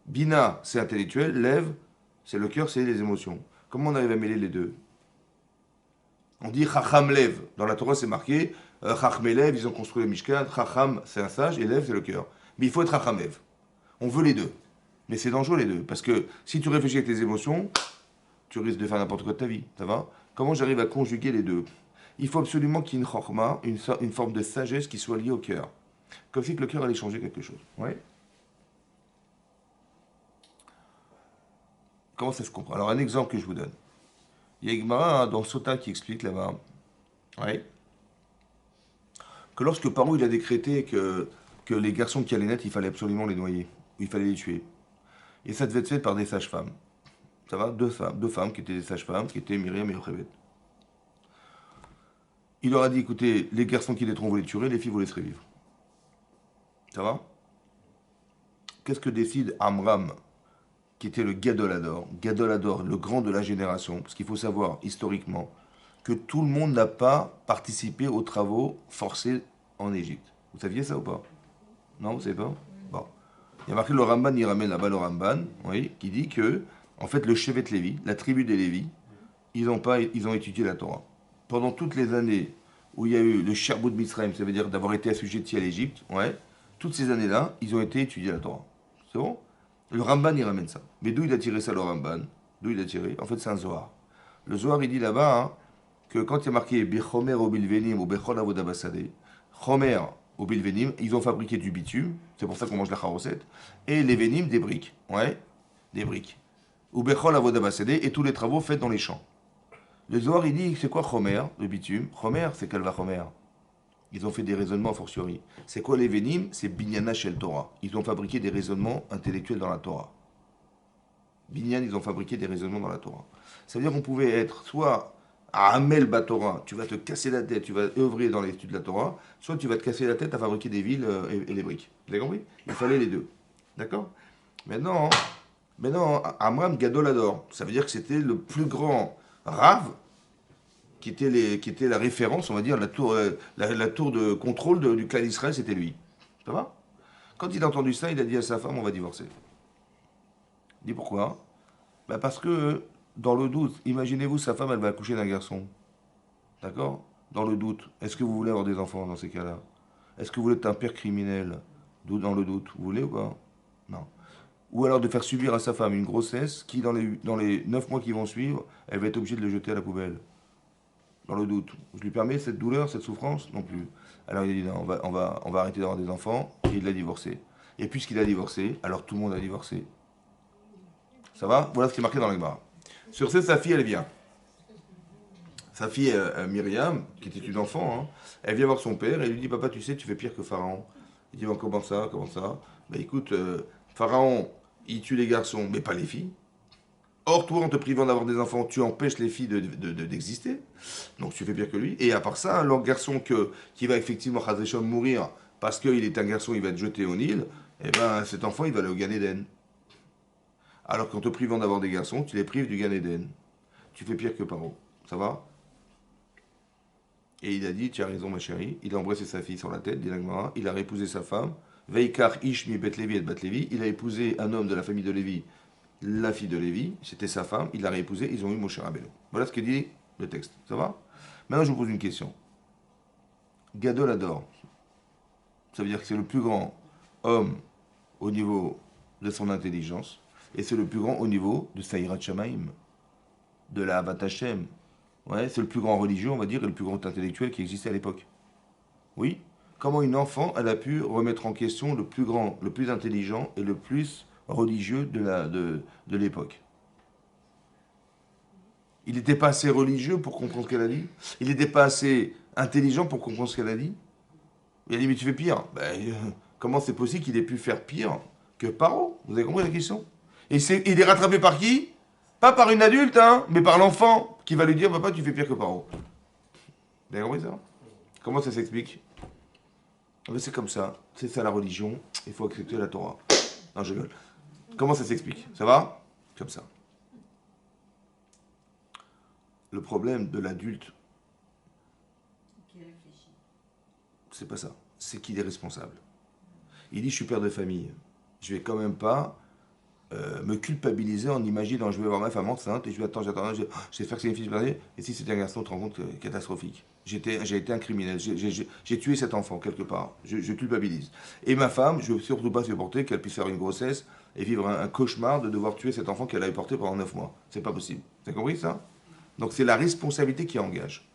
Bina, c'est intellectuel. Lev, c'est le cœur, c'est les émotions. Comment on arrive à mêler les deux? On dit Chacham Lev. Dans la Torah, c'est marqué Chacham Lev, ils ont construit le Mishkan. Chacham, c'est un sage, et Lev, c'est le cœur. Mais il faut être Chacham Lev. On veut les deux. Mais c'est dangereux les deux. Parce que si tu réfléchis avec tes émotions, tu risques de faire n'importe quoi de ta vie. Ça va? Comment j'arrive à conjuguer les deux? Il faut absolument qu'il y ait une chorma, une forme de sagesse qui soit liée au cœur. Comme si le cœur allait changer quelque chose. Ouais. Comment ça se comprend? Alors, un exemple que je vous donne. Il y a Gemara dans Sota qui explique là-bas, ouais, que lorsque Paro il a décrété que les garçons qui allaient naître, il fallait absolument les noyer, il fallait les tuer. Et ça devait être fait par des sages-femmes. Ça va? Deux femmes qui étaient des sages-femmes, qui étaient Myriam et Yocheved. Il leur a dit, écoutez, les garçons qui naîtront, vous les tuerez, les filles, vous les laisserez vivre. Ça va? Qu'est-ce que décide Amram, qui était le Gadolador? Gadolador, le grand de la génération. Parce qu'il faut savoir, historiquement, que tout le monde n'a pas participé aux travaux forcés en Égypte. Vous saviez ça ou pas? Non, vous savez pas? Bon. Il y a marqué le Ramban, il ramène là-bas le Ramban, oui, qui dit que, en fait, le Shevet Lévi, la tribu des Lévi, ils ont étudié la Torah. Pendant toutes les années où il y a eu le Sherbut Mitzrayim, ça veut dire d'avoir été assujetti à l'Égypte, ouais, toutes ces années-là, ils ont été étudiés la Torah. C'est bon? Le Ramban, il ramène ça. Mais d'où il a tiré ça, le Ramban? D'où il a tiré? En fait, c'est un Zohar. Le Zohar, il dit là-bas, hein, que quand il y a marqué Bechomer au Bilvenim ou Bechol Avoda Basade, Chomer au Bilvenim, ils ont fabriqué du bitume, c'est pour ça qu'on mange la charosette, et les Venim, des briques. Ouais, des briques. Ou Bechol Avoda Basade, et tous les travaux faits dans les champs. Le Zohar, il dit, c'est quoi Chomer, le bitume? Chomer, c'est Kalva Chomer. Ils ont fait des raisonnements a fortiori. C'est quoi les Venim? C'est Binyana Shel Torah. Ils ont fabriqué des raisonnements intellectuels dans la Torah. Binyan, ils ont fabriqué des raisonnements dans la Torah. Ça veut dire qu'on pouvait être soit à Hamel Batorah, tu vas te casser la tête, tu vas œuvrer dans l'étude de la Torah, soit tu vas te casser la tête à fabriquer des villes et les briques. Vous avez compris? Il fallait les deux. D'accord? Maintenant, Amram Gadolador, ça veut dire que c'était le plus grand Rav qui était la référence, on va dire, la tour de contrôle du clan d'Israël, c'était lui. Ça va? Quand il a entendu ça, il a dit à sa femme, on va divorcer. Il dit pourquoi? Bah parce que, dans le doute, imaginez-vous, sa femme, elle va accoucher d'un garçon. D'accord? Dans le doute, est-ce que vous voulez avoir des enfants dans ces cas-là? Est-ce que vous voulez être un père criminel? Dans le doute, vous voulez ou pas? Non. Ou alors de faire subir à sa femme une grossesse qui, dans les 9 mois qui vont suivre, elle va être obligée de le jeter à la poubelle. Dans le doute. Je lui permets cette douleur, cette souffrance? Non plus. Alors il a dit non, on va arrêter d'avoir des enfants, et il l'a divorcé. Et puisqu'il a divorcé, alors tout le monde a divorcé. Ça va? Voilà ce qui est marqué dans l'Agmara. Sur ce, sa fille, elle vient. Sa fille, Myriam, qui était une enfant, hein, elle vient voir son père et lui dit, papa, tu sais, tu fais pire que Pharaon. Il dit, bon, comment ça? Ben écoute, Pharaon, il tue les garçons, mais pas les filles. Or, toi, en te privant d'avoir des enfants, tu empêches les filles d'exister. Donc, tu fais pire que lui. Et à part ça, le garçon qui va effectivement, Chazéchom, mourir parce qu'il est un garçon, il va être jeté au Nil, eh ben, cet enfant, il va aller au Gan Eden. Alors qu'en te privant d'avoir des garçons, tu les prives du Gan Eden. Tu fais pire que Paro. Ça va? Et il a dit, tu as raison ma chérie, il a embrassé sa fille sur la tête, dit l'Agmara, il a réépousé sa femme, Veikar Ishmi Bet Levi et Bat Levi, il a épousé un homme de la famille de Lévi, la fille de Lévi, c'était sa femme, il l'a réépousée, ils ont eu Moshe Rabbeinu. Voilà ce que dit le texte. Ça va? Maintenant je vous pose une question. Gadol Ador, ça veut dire que c'est le plus grand homme au niveau de son intelligence, et c'est le plus grand au niveau de Saïrat Shamaim, de la Havat Hashem. Ouais, c'est le plus grand religieux, on va dire, et le plus grand intellectuel qui existait à l'époque. Oui? Comment une enfant, elle a pu remettre en question le plus grand, le plus intelligent et le plus religieux de l'époque? Il n'était pas assez religieux pour comprendre ce qu'elle a dit? Il n'était pas assez intelligent pour comprendre ce qu'elle a dit? Il a dit, mais tu fais pire. Ben, comment c'est possible qu'il ait pu faire pire que Paro? Vous avez compris la question? Et il est rattrapé par qui? Pas par une adulte, hein, mais par l'enfant qui va lui dire, papa, tu fais pire que Paro. Vous avez compris ça? Comment ça s'explique? C'est comme ça. C'est ça la religion. Il faut accepter la Torah. Non, je rigole. Comment ça s'explique? Ça va? Comme ça. Le problème de l'adulte, c'est pas ça. C'est qu'il est responsable. Il dit, je suis père de famille. Je vais quand même pas me culpabiliser en imaginant, je vais voir ma femme enceinte et je vais attendre, je vais faire que c'est une fille de mariée. Et si c'était un garçon, tu te rends compte, catastrophique. J'ai été un criminel. J'ai tué cet enfant quelque part. Je culpabilise. Et ma femme, je ne veux surtout pas supporter qu'elle puisse faire une grossesse et vivre un cauchemar de devoir tuer cet enfant qu'elle a porté pendant 9 mois. C'est pas possible. Vous avez compris ça? Donc c'est la responsabilité qui engage.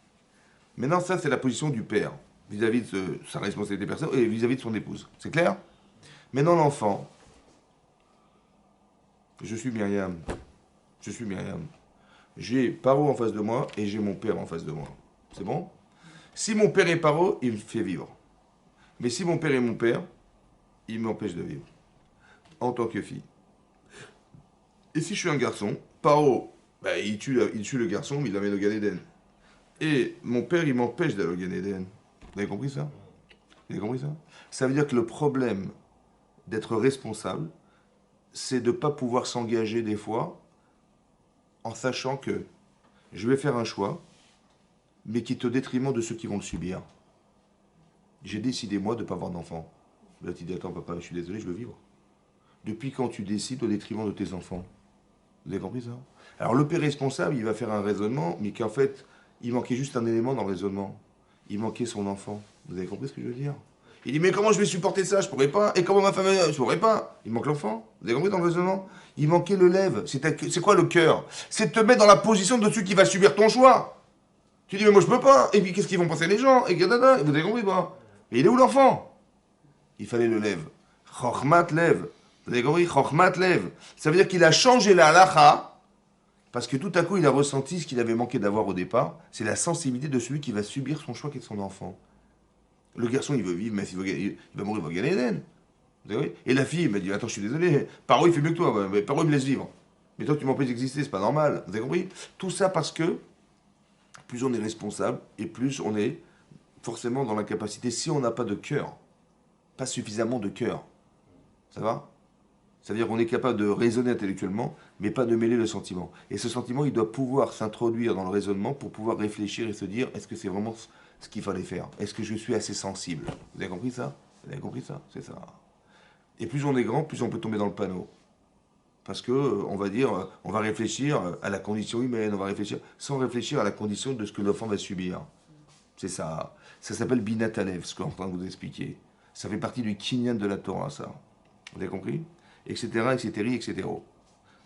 Maintenant, ça, c'est la position du père vis-à-vis de sa responsabilité personnelle et vis-à-vis de son épouse. C'est clair? Maintenant, l'enfant, je suis Myriam. J'ai Paro en face de moi et j'ai mon père en face de moi. C'est bon? Si mon père est Paro, il me fait vivre. Mais si mon père est mon père, il m'empêche de vivre. En tant que fille. Et si je suis un garçon, Paro, bah, il tue le garçon, mais il l'amène au Gan Eden. Et mon père, il m'empêche d'aller au Gan Eden. Vous avez compris ça? Vous avez compris ça? Ça veut dire que le problème d'être responsable, c'est de ne pas pouvoir s'engager des fois en sachant que je vais faire un choix, mais qui est au détriment de ceux qui vont le subir. J'ai décidé, moi, de ne pas avoir d'enfant. Là, tu dis, attends, papa, je suis désolé, je veux vivre. Depuis quand tu décides au détriment de tes enfants? Vous avez compris ça? Alors, le père responsable, il va faire un raisonnement, mais qu'en fait, il manquait juste un élément dans le raisonnement. Il manquait son enfant. Vous avez compris ce que je veux dire? Il dit, mais comment je vais supporter ça? Je pourrais pas. Et comment ma femme, je pourrais pas. Il manque l'enfant. Vous avez compris dans le raisonnement? Il manquait le lève. C'est quoi le cœur? C'est de te mettre dans la position de celui qui va subir ton choix. Tu dis, mais moi je peux pas. Et puis qu'est-ce qu'ils vont penser les gens? Et vous avez compris pas? Mais il est où l'enfant? Il fallait le lève. Chochmat lève. Vous avez compris? Chochmat lève. Ça veut dire qu'il a changé la halacha parce que tout à coup il a ressenti ce qu'il avait manqué d'avoir au départ. C'est la sensibilité de celui qui va subir son choix qui est son enfant. Le garçon il veut vivre, mais il va mourir, il va gagner l'Éden. Vous avez compris? Et la fille, elle m'a dit, attends, je suis désolé. Paro il fait mieux que toi. Mais Paro il me laisse vivre. Mais toi tu m'empêches d'exister, c'est pas normal. Vous avez compris? Tout ça parce que plus on est responsable et plus on est forcément dans la capacité, si on n'a pas de cœur, pas suffisamment de cœur, ça va? Ça veut dire qu'on est capable de raisonner intellectuellement, mais pas de mêler le sentiment. Et ce sentiment, il doit pouvoir s'introduire dans le raisonnement pour pouvoir réfléchir et se dire, est-ce que c'est vraiment ce qu'il fallait faire? Est-ce que je suis assez sensible? Vous avez compris ça? Vous avez compris ça? C'est ça. Et plus on est grand, plus on peut tomber dans le panneau. Parce que, on va dire, on va réfléchir à la condition humaine, on va réfléchir sans réfléchir à la condition de ce que l'enfant va subir. C'est ça. Ça s'appelle Binat Alev, ce que je suis en train de vous expliquer. Ça fait partie du kinyan de la Torah, ça. Vous avez compris? Etc., etc., etc. Alors,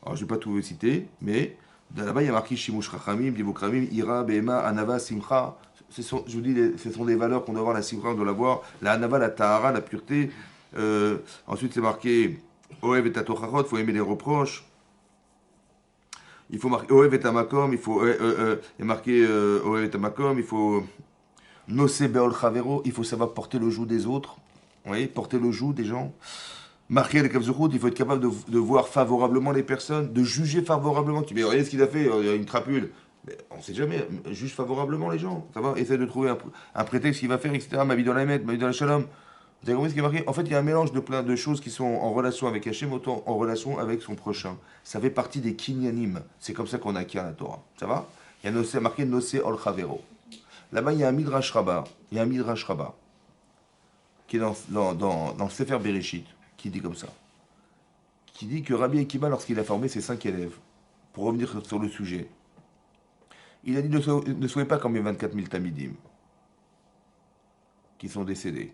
je ne vais pas tout vous citer, mais là-bas, il y a marqué Shimush Rachamim, Divuk Ramim, Ira, Behema, Anava, Simcha. Je vous dis, ce sont des valeurs qu'on doit avoir, la Simcha, on doit l'avoir. La Anava, la Tahara, la pureté. Ensuite, c'est marqué Oev et Tatochachot, il faut aimer les reproches. Il faut marquer Oev et Tamakom, il faut. Il y a marqué Oev et Tamakom, il faut. Nosé Beol Chavero, il faut savoir porter le joug des autres. Vous voyez, porter le joug des gens. Marquer les Kavzuchot, il faut être capable de voir favorablement les personnes, de juger favorablement. Tu dis, mais regardez ce qu'il a fait, il y a une crapule. Mais on ne sait jamais, juge favorablement les gens. Ça va, essaie de trouver un prétexte qu'il va faire, etc. Ma vie dans la Met, ma vie dans la Shalom. Vous avez compris ce qui est marqué? En fait, il y a un mélange de plein de choses qui sont en relation avec Hachem, autant en relation avec son prochain. Ça fait partie des kinyanim. C'est comme ça qu'on acquiert la Torah. Ça va? Il y a marqué Nosé Ol Chavero. Là-bas, il y a un Midrash Rabbah. Il y a un Midrash Rabbah qui est dans le Sefer Bereshit, qui dit comme ça. Qui dit que Rabbi Akiva, lorsqu'il a formé ses 5 élèves, pour revenir sur le sujet, il a dit ne soyez pas comme les 24 000 Tamidim qui sont décédés.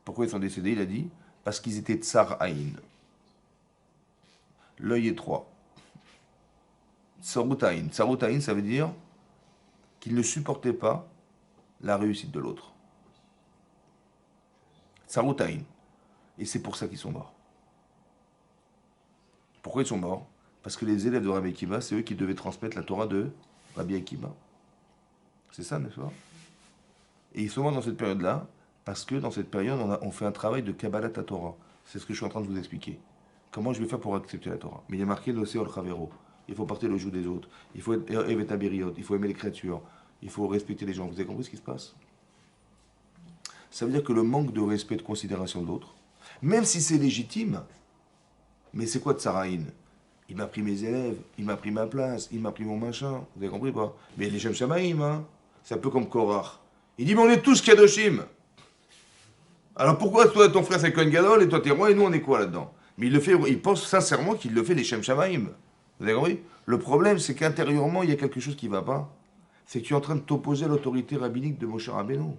Pourquoi ils sont décédés? Il a dit parce qu'ils étaient Tsar Aïn. L'œil étroit. Tsarut Aïn. Tsarut Aïn, ça veut dire qu'ils ne supportaient pas la réussite de l'autre. Tsarut Aïn. Et c'est pour ça qu'ils sont morts. Pourquoi ils sont morts? Parce que les élèves de Rabbi Akiva, c'est eux qui devaient transmettre la Torah de Rabbi Akiva. C'est ça, n'est-ce pas? Et ils sont morts dans cette période-là, parce que dans cette période, on fait un travail de Kabbalat Torah. C'est ce que je suis en train de vous expliquer. Comment je vais faire pour accepter la Torah? Mais il y a marqué Nosé Ol Chavero. Il faut porter le joug des autres. Il faut être Evet Abiriot. Il faut aimer les créatures. Il faut respecter les gens. Vous avez compris ce qui se passe? Ça veut dire que le manque de respect, de considération de l'autre, même si c'est légitime, mais c'est quoi de Tsaraïn? Il m'a pris mes élèves, il m'a pris ma place, il m'a pris mon machin. Vous avez compris pas? Mais les Shem Shamaïm, hein? C'est un peu comme Korach. Il dit, mais on est tous Kadoshim. Alors pourquoi toi, ton frère c'est Kohen Gadol et toi t'es roi et nous on est quoi là-dedans? Mais il pense sincèrement qu'il le fait les Shem Shamaïm. Vous avez compris? Le problème c'est qu'intérieurement il y a quelque chose qui ne va pas. C'est que tu es en train de t'opposer à l'autorité rabbinique de Moshe Rabbeinu.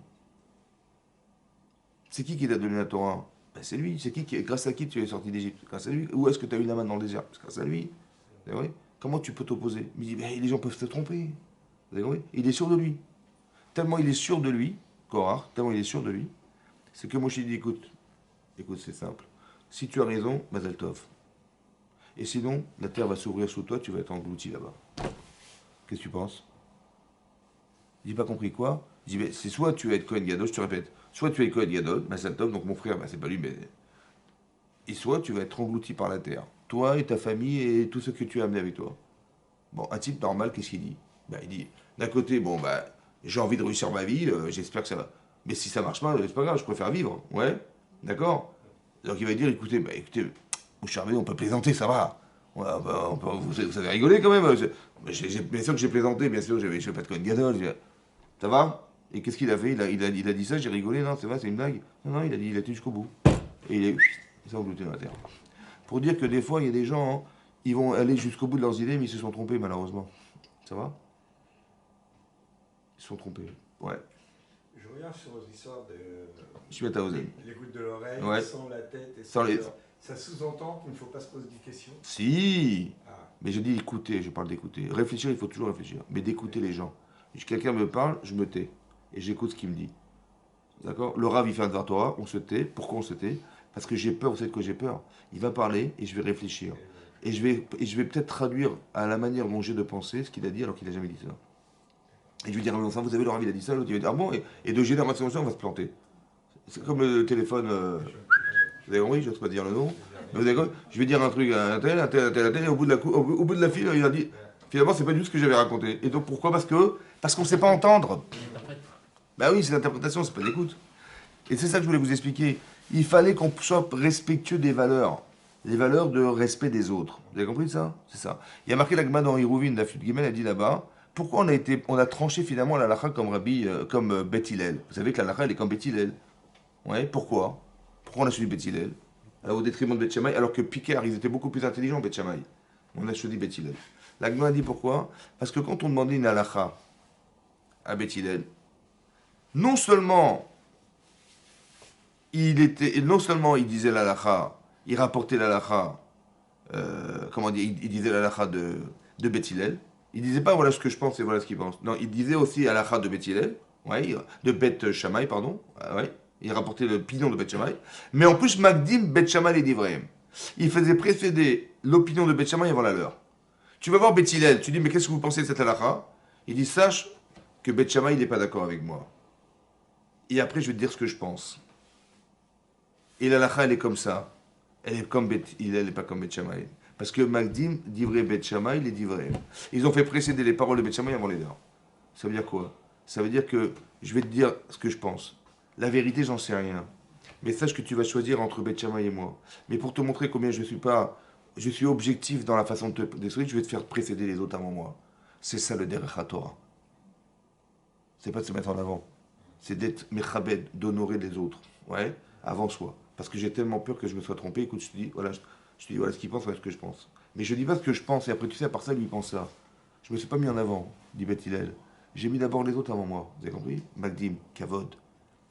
C'est qui t'a donné la Torah? Ben, c'est lui. C'est grâce à qui tu es sorti d'Égypte? Grâce à lui. Où est-ce que tu as eu la main dans le désert? C'est grâce à lui. Vous avez compris? Comment tu peux t'opposer? Il dit, ben, les gens peuvent se tromper. Vous avez compris? Il est sûr de lui. Tellement il est sûr de lui, Korach, tellement il est sûr de lui, c'est que Moshe dit, écoute, c'est simple. Si tu as raison, Mazal Tov. Et sinon, la terre va s'ouvrir sous toi, tu vas être englouti là-bas. Qu'est-ce que tu penses? Il n'a pas compris quoi? Il dit, ben, c'est soit tu vas être Kohen Gadol, je te répète, soit tu es Kohen Gadol, Mazal Tov, donc mon frère, ben, c'est pas lui, mais... Et soit tu vas être englouti par la terre. toi et ta famille et tout ce que tu as amené avec toi. Bon, un type normal, qu'est-ce qu'il dit? Ben, il dit, d'un côté, bon, bah, j'ai envie de réussir ma vie, j'espère que ça va. Mais si ça marche pas, c'est pas grave, je préfère vivre. Ouais, d'accord? Donc il va dire, écoutez, bah, écoutez, mon cher ami, on peut plaisanter, ça va. Ouais, bah, vous avez rigolé quand même. Bien sûr que j'ai plaisanté, bien sûr, je vais pas de Cohen Gadol. Ça va? Et qu'est-ce qu'il a fait? Il a dit ça, j'ai rigolé, non, c'est vrai, c'est une blague. Non, non, il a été jusqu'au bout. Et il s'est englouti dans la terre. Pour dire que des fois, il y a des gens, hein, ils vont aller jusqu'au bout de leurs idées, mais ils se sont trompés, malheureusement. Ça va? Ils se sont trompés. Ouais. Je reviens sur l'histoire de Je suis à Ozen. les gouttes de l'oreille, Ouais. sans la tête et Sans sans les- le cœur. Ça sous-entend qu'il ne faut pas se poser des questions. Si! Ah, Mais je dis écouter, je parle d'écouter. Réfléchir, il faut toujours réfléchir. Mais d'écouter les gens. Quelqu'un me parle, je me tais. Et j'écoute ce qu'il me dit. D'accord? Le Rav, il fait un Dvar Torah, on se tait. Pourquoi on se tait? Parce que j'ai peur, vous savez de quoi j'ai peur? Il va parler et je vais réfléchir. Et je vais peut-être traduire à la manière dont j'ai de penser ce qu'il a dit alors qu'il n'a jamais dit ça. Et je vais dire, ah, mais enfin, vous savez, le Rav, il a dit ça, l'autre, il va dire, ah bon? Et de génération en génération, on va se planter. C'est comme le téléphone. Vous avez compris? Je n'ose pas dire le nom. Mais vous avez compris? Je vais dire un truc à un tel, un tel, un tel, un tel, et au bout de la file, il a dit, finalement, c'est pas du tout ce que j'avais raconté. Et donc pourquoi? Parce qu'on ne sait pas entendre. Bah oui, c'est l'interprétation, c'est pas l'écoute. Et c'est ça que je voulais vous expliquer. Il fallait qu'on soit respectueux des valeurs. Les valeurs de respect des autres. Vous avez compris ça? C'est ça. Il y a marqué l'Agma dans Hiruvin, la Fut Gimel a dit là-bas, pourquoi on a tranché finalement la lacha comme Rabbi, comme Beth Hillel. Vous savez que la lacha, elle est comme Beth Hillel. Ouais, pourquoi? Pourquoi on a choisi Beth Hillel? Au détriment de Beth Shammai, alors que Picard, ils étaient beaucoup plus intelligents, Beth Shammai. On a choisi Beth Hillel. L'Agma a dit pourquoi? Parce que quand on demandait une halacha à Beth Hillel, non seulement non seulement il disait l'halacha, il rapportait l'halacha, comment dire, il disait l'halacha de Beth Hillel. Il disait pas voilà ce que je pense et voilà ce qu'il pense. Non, il disait aussi l'halacha de Beth Hillel, ouais, de Beth Shammai, pardon, ouais. Il rapportait l'opinion de Beth Shammai. Mais en plus, Magdim Beth Shammai et Divrei. Il faisait précéder l'opinion de Beth Shammai avant la leur. Tu vas voir Beth Hillel, tu dis mais qu'est-ce que vous pensez de cette halakha? Il dit sache que Beth Shammai il n'est pas d'accord avec moi. Et après je vais te dire ce que je pense. Et l'halakha elle est comme ça. Elle est comme Beth Hillel, elle n'est pas comme Beth Shammai. Parce que Magdim, Divrei Beth Shammai, les Divrei. Ils ont fait précéder les paroles de Beth Shammai avant les leurs. Ça veut dire quoi? Ça veut dire que je vais te dire ce que je pense. La vérité, j'en sais rien. Mais sache que tu vas choisir entre Beth Shammai et moi. Mais pour te montrer combien je suis objectif dans la façon de te détruire, je vais te faire précéder les autres avant moi. C'est ça le Derech HaTorah. C'est pas de se mettre en avant. C'est d'être mechabed, d'honorer les autres. Ouais, avant soi. Parce que j'ai tellement peur que je me sois trompé. Écoute, je te dis, voilà, ce qu'il pense, voilà ce que je pense. Mais je dis pas ce que je pense, et après, tu sais, à part ça, lui, il pense ça. Je me suis pas mis en avant, dit Beth Hillel. J'ai mis d'abord les autres avant moi. Vous avez compris? Magdim, Kavod.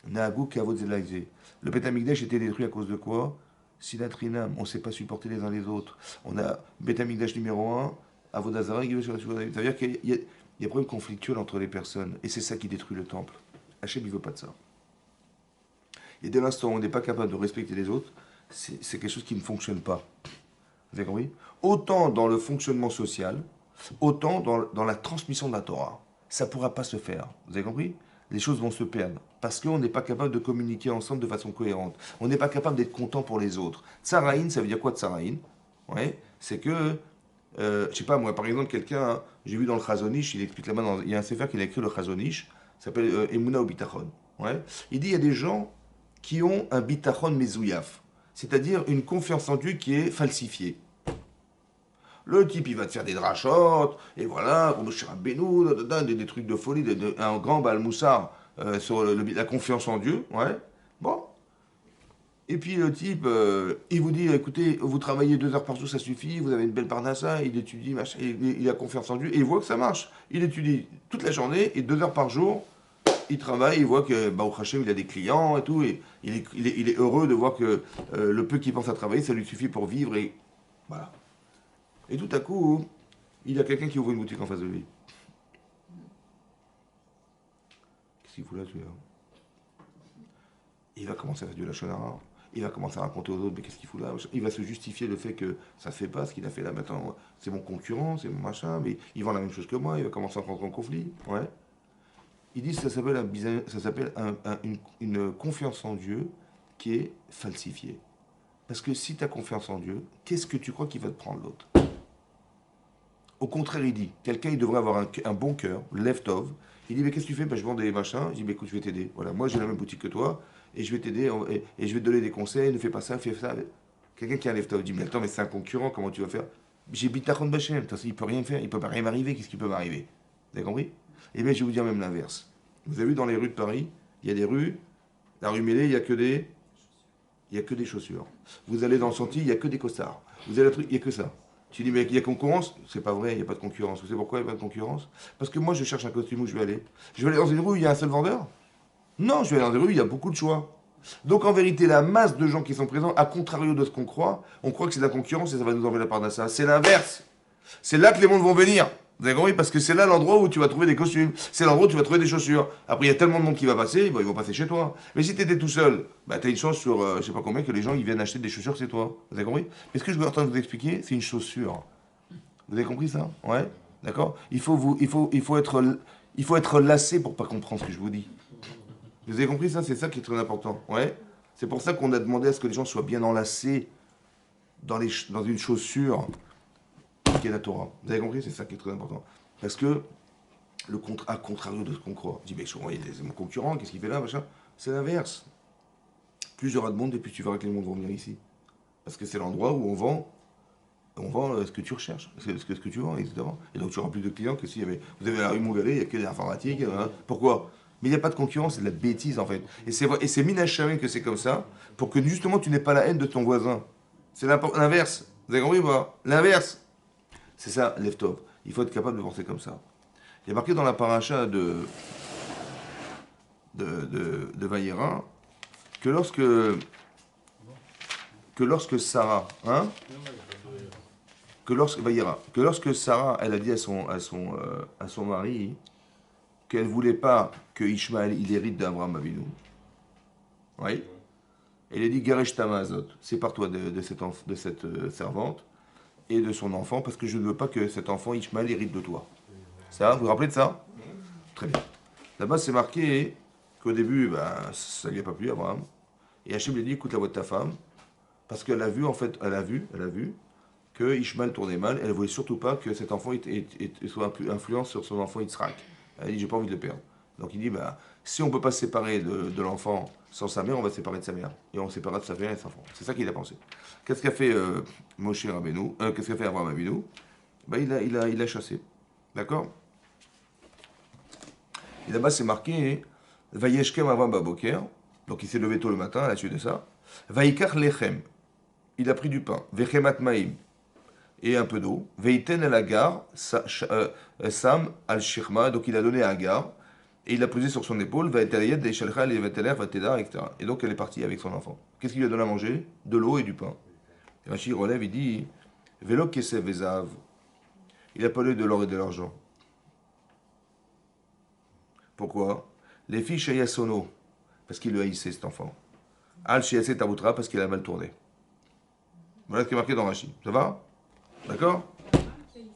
Nahagou Kavod Zelagzé. Le Beth Amikdash était détruit à cause de quoi? Sinatrinam, on ne sait pas supporter les uns les autres. On a Beth Amikdash numéro 1, Avodazara, c'est-à-dire qu'il y a un problème conflictuel entre les personnes. Et c'est ça qui détruit le temple. Hachem, il ne veut pas de ça. Et dès l'instant où on n'est pas capable de respecter les autres, c'est quelque chose qui ne fonctionne pas. Vous avez compris? Autant dans le fonctionnement social, autant dans la transmission de la Torah. Ça ne pourra pas se faire. Vous avez compris? Les choses vont se perdre. Parce qu'on n'est pas capable de communiquer ensemble de façon cohérente. On n'est pas capable d'être content pour les autres. Tsaraïn, ça veut dire quoi Tsaraïn? Ouais, c'est que, je sais pas, moi, par exemple, quelqu'un, hein, j'ai vu dans le Chazonish, il explique là-bas, il y a un sefer qu'il a écrit, le Chazonish, ça s'appelle Emuna ou Bitachon. Ouais. Il dit il y a des gens qui ont un Bitachon Mezouyaf, c'est-à-dire une confiance en Dieu qui est falsifiée. Le type, il va te faire des drachotes, et voilà, des trucs de folie, un grand balmoussard sur la confiance en Dieu, ouais. Bon. Et puis le type, il vous dit, écoutez, vous travaillez 2 heures par jour, ça suffit, vous avez une belle parnassa, il étudie, machin, il a confiance en Dieu, et il voit que ça marche. Il étudie toute la journée, et 2 heures par jour, il travaille, il voit que, au Hachem, il a des clients et tout, et il est heureux de voir que le peu qu'il pense à travailler, ça lui suffit pour vivre, et voilà. Et tout à coup, il y a quelqu'un qui ouvre une boutique en face de lui. Qu'est-ce qu'il fout là, celui-là? Il va commencer à faire du lachonara. Il va commencer à raconter aux autres, mais qu'est-ce qu'il fout là? Il va se justifier le fait que ça ne fait pas ce qu'il a fait là maintenant. C'est mon concurrent, c'est mon machin, mais il vend la même chose que moi, il va commencer à rentrer en conflit. Ouais. Il dit que ça s'appelle une confiance en Dieu qui est falsifiée. Parce que si tu as confiance en Dieu, qu'est-ce que tu crois qu'il va te prendre l'autre? Au contraire, il dit, quelqu'un il devrait avoir un bon cœur, left-off. Il dit, mais qu'est-ce que tu fais? Ben, je vends des machins. Je dis, mais écoute, je vais t'aider. Voilà, moi j'ai la même boutique que toi, et je vais t'aider, et je vais te donner des conseils, ne fais pas ça, fais ça. Quelqu'un qui a un left-off dit, mais attends, mais c'est un concurrent, comment tu vas faire? J'ai Bitachon Bachem, il peut rien faire, il peut pas rien m'arriver, qu'est-ce qui peut m'arriver? Vous avez compris? Et bien, je vais vous dire même l'inverse. Vous avez vu dans les rues de Paris, il y a des rues, la rue Mélée, il y a que des chaussures. Vous allez dans le sentier, il y a que des costards. Vous allez il y a que ça. Tu dis, mais il y a concurrence? C'est pas vrai, il n'y a pas de concurrence. Vous savez pourquoi il n'y a pas de concurrence? Parce que moi, je cherche un costume où je vais aller. Je vais aller dans une rue où il y a un seul vendeur? Non, je vais aller dans une rue où il y a beaucoup de choix. Donc en vérité, la masse de gens qui sont présents, à contrario de ce qu'on croit, on croit que c'est de la concurrence et ça va nous enlever la part d'assa. C'est l'inverse. C'est là que les mondes vont venir. Vous avez compris? Parce que c'est là l'endroit où tu vas trouver des costumes. C'est l'endroit où tu vas trouver des chaussures. Après, il y a tellement de monde qui va passer, bon, ils vont passer chez toi. Mais si tu étais tout seul, bah, tu as une chance sur, je sais pas combien, que les gens ils viennent acheter des chaussures chez toi. Vous avez compris? Mais ce que je veux en train de vous expliquer, c'est une chaussure. Vous avez compris ça? Ouais? D'accord? Il faut être lassé pour pas comprendre ce que je vous dis. Vous avez compris ça? C'est ça qui est très important. Ouais? C'est pour ça qu'on a demandé à ce que les gens soient bien enlacés dans une chaussure qui est la Torah. Vous avez compris? C'est ça qui est très important. Parce que, à contrario de ce qu'on croit, on dit, mais c'est mon concurrent, qu'est-ce qu'il fait là, machin? C'est l'inverse. Plus il y aura de monde, et plus tu verras que les mondes vont venir ici. Parce que c'est l'endroit où on vend ce que tu recherches, ce que tu vends, etc. Et donc tu auras plus de clients que si vous avez la rue Montgalet, il n'y a que des informatiques. Hein. Pourquoi? Mais il n'y a pas de concurrence, c'est de la bêtise en fait. Et c'est Minachamim que c'est comme ça, pour que justement tu n'aies pas la haine de ton voisin. C'est l'inverse. Vous avez compris ou pas? L'inverse. C'est ça, Leftov. Il faut être capable de penser comme ça. Il y a marqué dans la paracha de Vaïra que lorsque Sarah, hein, que lorsque Sarah, elle a dit à son mari qu'elle voulait pas que Ishmaël il hérite d'Abraham Avinu, oui, elle a dit Garesh Tamazot, sépare-toi de cette servante et de son enfant parce que je ne veux pas que cet enfant Ishmaël hérite de toi. Ça, vous vous rappelez de ça? Très bien. Là-bas, c'est marqué qu'au début, ben, ça ne lui a pas plu, Abraham. Et Hachem lui a dit, écoute la voix de ta femme, parce qu'elle a vu, en fait, elle a vu que Ishmael tournait mal, elle ne voulait surtout pas que cet enfant soit influence sur son enfant Yitzhak. Elle a dit, j'ai pas envie de le perdre. Donc il dit, bah, si on ne peut pas se séparer de l'enfant sans sa mère, on va se séparer de sa mère. Et on se séparera de sa mère et de son enfant. C'est ça qu'il a pensé. Qu'est-ce qu'a fait Moshe Rabbeinu? Qu'est-ce qu'a fait Abraham Avinu? Ben, il a chassé. D'accord? Et là-bas, c'est marqué Vayeshkem Avraham Baboker. Donc il s'est levé tôt le matin à la suite de ça. Vaikach Lechem. Il a pris du pain. Vechemat Maïm. Et un peu d'eau. Veiten El Agar. Sam al Shirma. Donc il a donné à Agar. Et il l'a posé sur son épaule. Vaeteleyed Deishalcha et Veteler Vatedar, etc. Et donc elle est partie avec son enfant. Qu'est-ce qu'il lui a donné à manger? De l'eau et du pain. Et Rachid relève, il dit Velo Kesev Vezav. Il n'a pas donné de l'or et de l'argent. Pourquoi? Les filles Shayasono, parce qu'il le haïssait cet enfant. Al Shayase Tabutra, parce qu'il a mal tourné. Voilà ce qui est marqué dans Rashi. Ça va? D'accord?